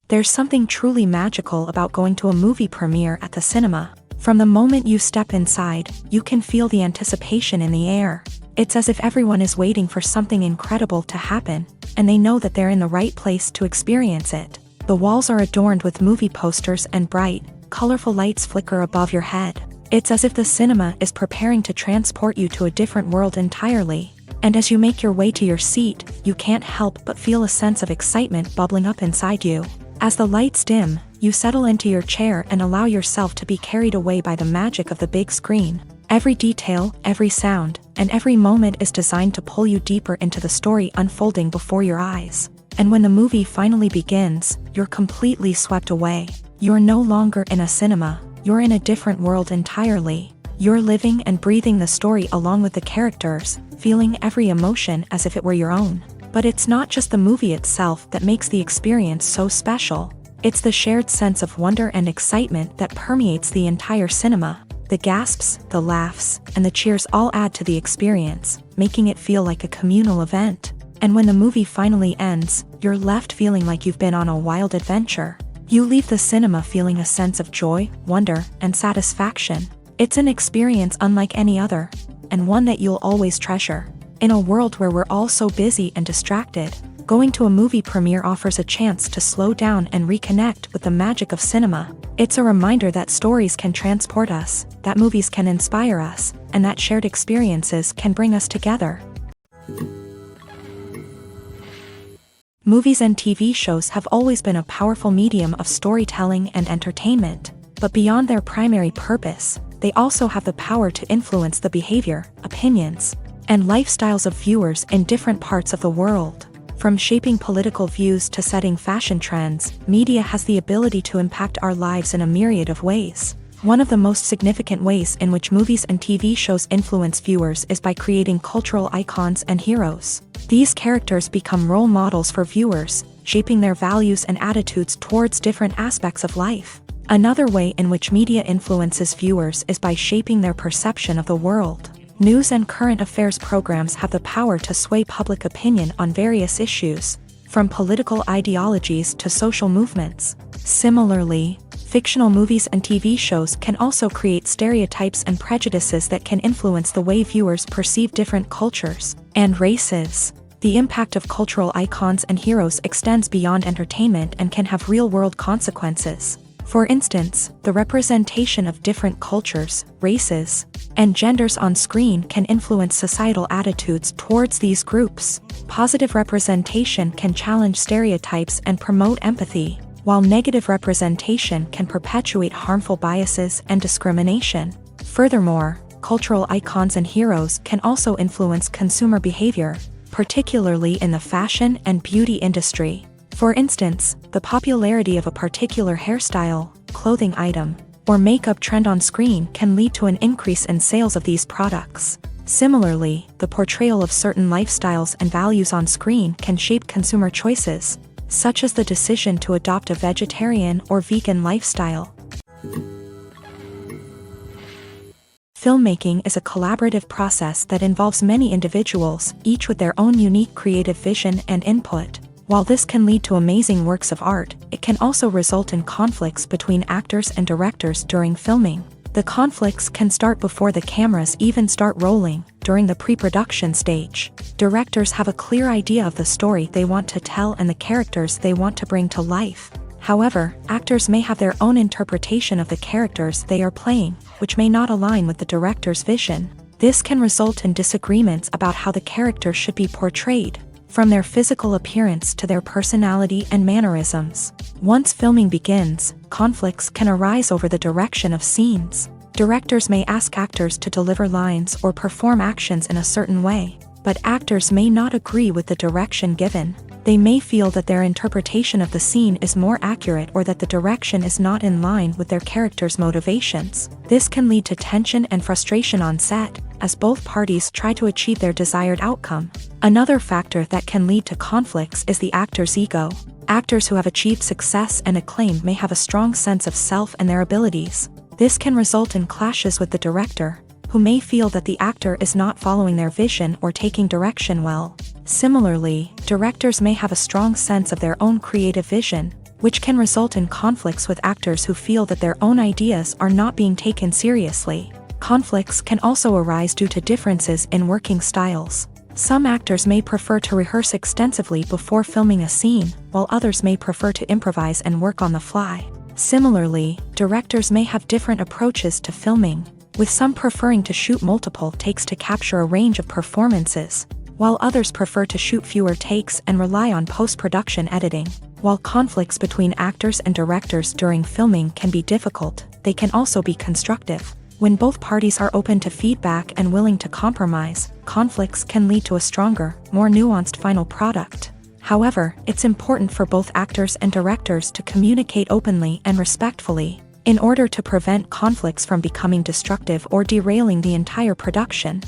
S1: There's something truly magical about going to a movie premiere at the cinema. From the moment you step inside, you can feel the anticipation in the air. It's as if everyone is waiting for something incredible to happen, and they know that they're in the right place to experience it. The walls are adorned with movie posters and bright, colorful lights flicker above your head. It's as if the cinema is preparing to transport you to a different world entirely. And as you make your way to your seat, you can't help but feel a sense of excitement bubbling up inside you. As the lights dim, you settle into your chair and allow yourself to be carried away by the magic of the big screen. Every detail, every sound, and every moment is designed to pull you deeper into the story unfolding before your eyes. And when the movie finally begins, you're completely swept away. You're no longer in a cinema, you're in a different world entirely. You're living and breathing the story along with the characters, feeling every emotion as if it were your own. But it's not just the movie itself that makes the experience so special. It's the shared sense of wonder and excitement that permeates the entire cinema. The gasps, the laughs, and the cheers all add to the experience, making it feel like a communal event. And when the movie finally ends, you're left feeling like you've been on a wild adventure. You leave the cinema feeling a sense of joy, wonder, and satisfaction. It's an experience unlike any other, and one that you'll always treasure. In a world where we're all so busy and distracted, going to a movie premiere offers a chance to slow down and reconnect with the magic of cinema. It's a reminder that stories can transport us, that movies can inspire us, and that shared experiences can bring us together. Movies and TV shows have always been a powerful medium of storytelling and entertainment, but beyond their primary purpose, they also have the power to influence the behavior, opinions, and lifestyles of viewers in different parts of the world. From shaping political views to setting fashion trends, media has the ability to impact our lives in a myriad of ways. One of the most significant ways in which movies and TV shows influence viewers is by creating cultural icons and heroes. These characters become role models for viewers, shaping their values and attitudes towards different aspects of life. Another way in which media influences viewers is by shaping their perception of the world. News and current affairs programs have the power to sway public opinion on various issues, from political ideologies to social movements. Similarly, fictional movies and TV shows can also create stereotypes and prejudices that can influence the way viewers perceive different cultures and races. The impact of cultural icons and heroes extends beyond entertainment and can have real-world consequences. For instance, the representation of different cultures, races, and genders on screen can influence societal attitudes towards these groups. Positive representation can challenge stereotypes and promote empathy, while negative representation can perpetuate harmful biases and discrimination. Furthermore, cultural icons and heroes can also influence consumer behavior, particularly in the fashion and beauty industry. For instance, the popularity of a particular hairstyle, clothing item, or makeup trend on screen can lead to an increase in sales of these products. Similarly, the portrayal of certain lifestyles and values on screen can shape consumer choices, such as the decision to adopt a vegetarian or vegan lifestyle. Filmmaking is a collaborative process that involves many individuals, each with their own unique creative vision and input. While this can lead to amazing works of art, it can also result in conflicts between actors and directors during filming. The conflicts can start before the cameras even start rolling, during the pre-production stage. Directors have a clear idea of the story they want to tell and the characters they want to bring to life. However, actors may have their own interpretation of the characters they are playing, which may not align with the director's vision. This can result in disagreements about how the character should be portrayed, from their physical appearance to their personality and mannerisms. Once filming begins, conflicts can arise over the direction of scenes. Directors may ask actors to deliver lines or perform actions in a certain way, but actors may not agree with the direction given. They may feel that their interpretation of the scene is more accurate or that the direction is not in line with their character's motivations. This can lead to tension and frustration on set, as both parties try to achieve their desired outcome. Another factor that can lead to conflicts is the actor's ego. Actors who have achieved success and acclaim may have a strong sense of self and their abilities. This can result in clashes with the director, who may feel that the actor is not following their vision or taking direction well. Similarly, directors may have a strong sense of their own creative vision, which can result in conflicts with actors who feel that their own ideas are not being taken seriously. Conflicts can also arise due to differences in working styles. Some actors may prefer to rehearse extensively before filming a scene, while others may prefer to improvise and work on the fly. Similarly, directors may have different approaches to filming, with some preferring to shoot multiple takes to capture a range of performances, while others prefer to shoot fewer takes and rely on post-production editing. While conflicts between actors and directors during filming can be difficult, they can also be constructive. When both parties are open to feedback and willing to compromise, conflicts can lead to a stronger, more nuanced final product. However, it's important for both actors and directors to communicate openly and respectfully, in order to prevent conflicts from becoming destructive or derailing the entire production.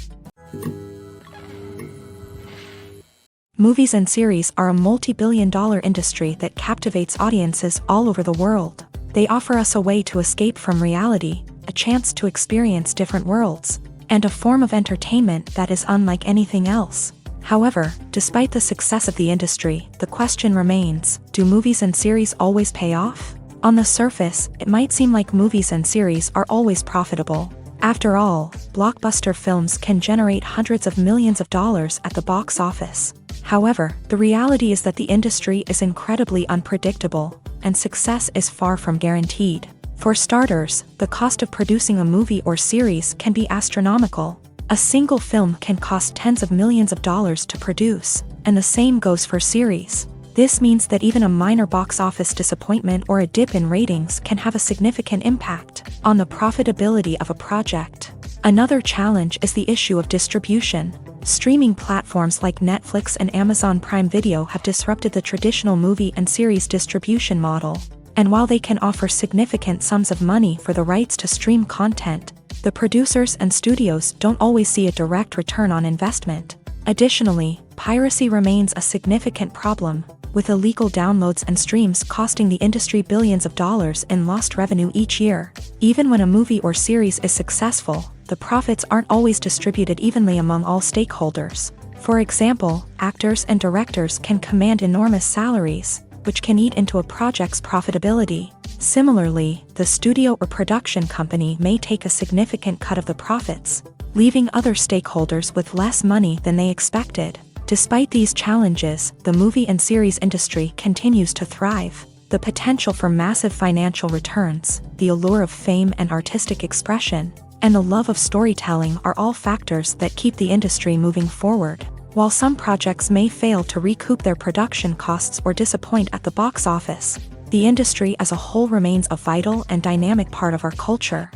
S1: Movies and series are a multi-billion-dollar industry that captivates audiences all over the world. They offer us a way to escape from reality, a chance to experience different worlds, and a form of entertainment that is unlike anything else. However, despite the success of the industry, the question remains, do movies and series always pay off? On the surface, it might seem like movies and series are always profitable. After all, blockbuster films can generate hundreds of millions of dollars at the box office. However, the reality is that the industry is incredibly unpredictable, and success is far from guaranteed. For starters, the cost of producing a movie or series can be astronomical. A single film can cost tens of millions of dollars to produce, and the same goes for series. This means that even a minor box office disappointment or a dip in ratings can have a significant impact on the profitability of a project. Another challenge is the issue of distribution. Streaming platforms like Netflix and Amazon Prime Video have disrupted the traditional movie and series distribution model. And while they can offer significant sums of money for the rights to stream content, the producers and studios don't always see a direct return on investment. Additionally, piracy remains a significant problem, with illegal downloads and streams costing the industry billions of dollars in lost revenue each year. Even when a movie or series is successful, the profits aren't always distributed evenly among all stakeholders. For example, actors and directors can command enormous salaries, which can eat into a project's profitability. Similarly, the studio or production company may take a significant cut of the profits, leaving other stakeholders with less money than they expected. Despite these challenges, the movie and series industry continues to thrive. The potential for massive financial returns, the allure of fame and artistic expression, and the love of storytelling are all factors that keep the industry moving forward. While some projects may fail to recoup their production costs or disappoint at the box office, the industry as a whole remains a vital and dynamic part of our culture.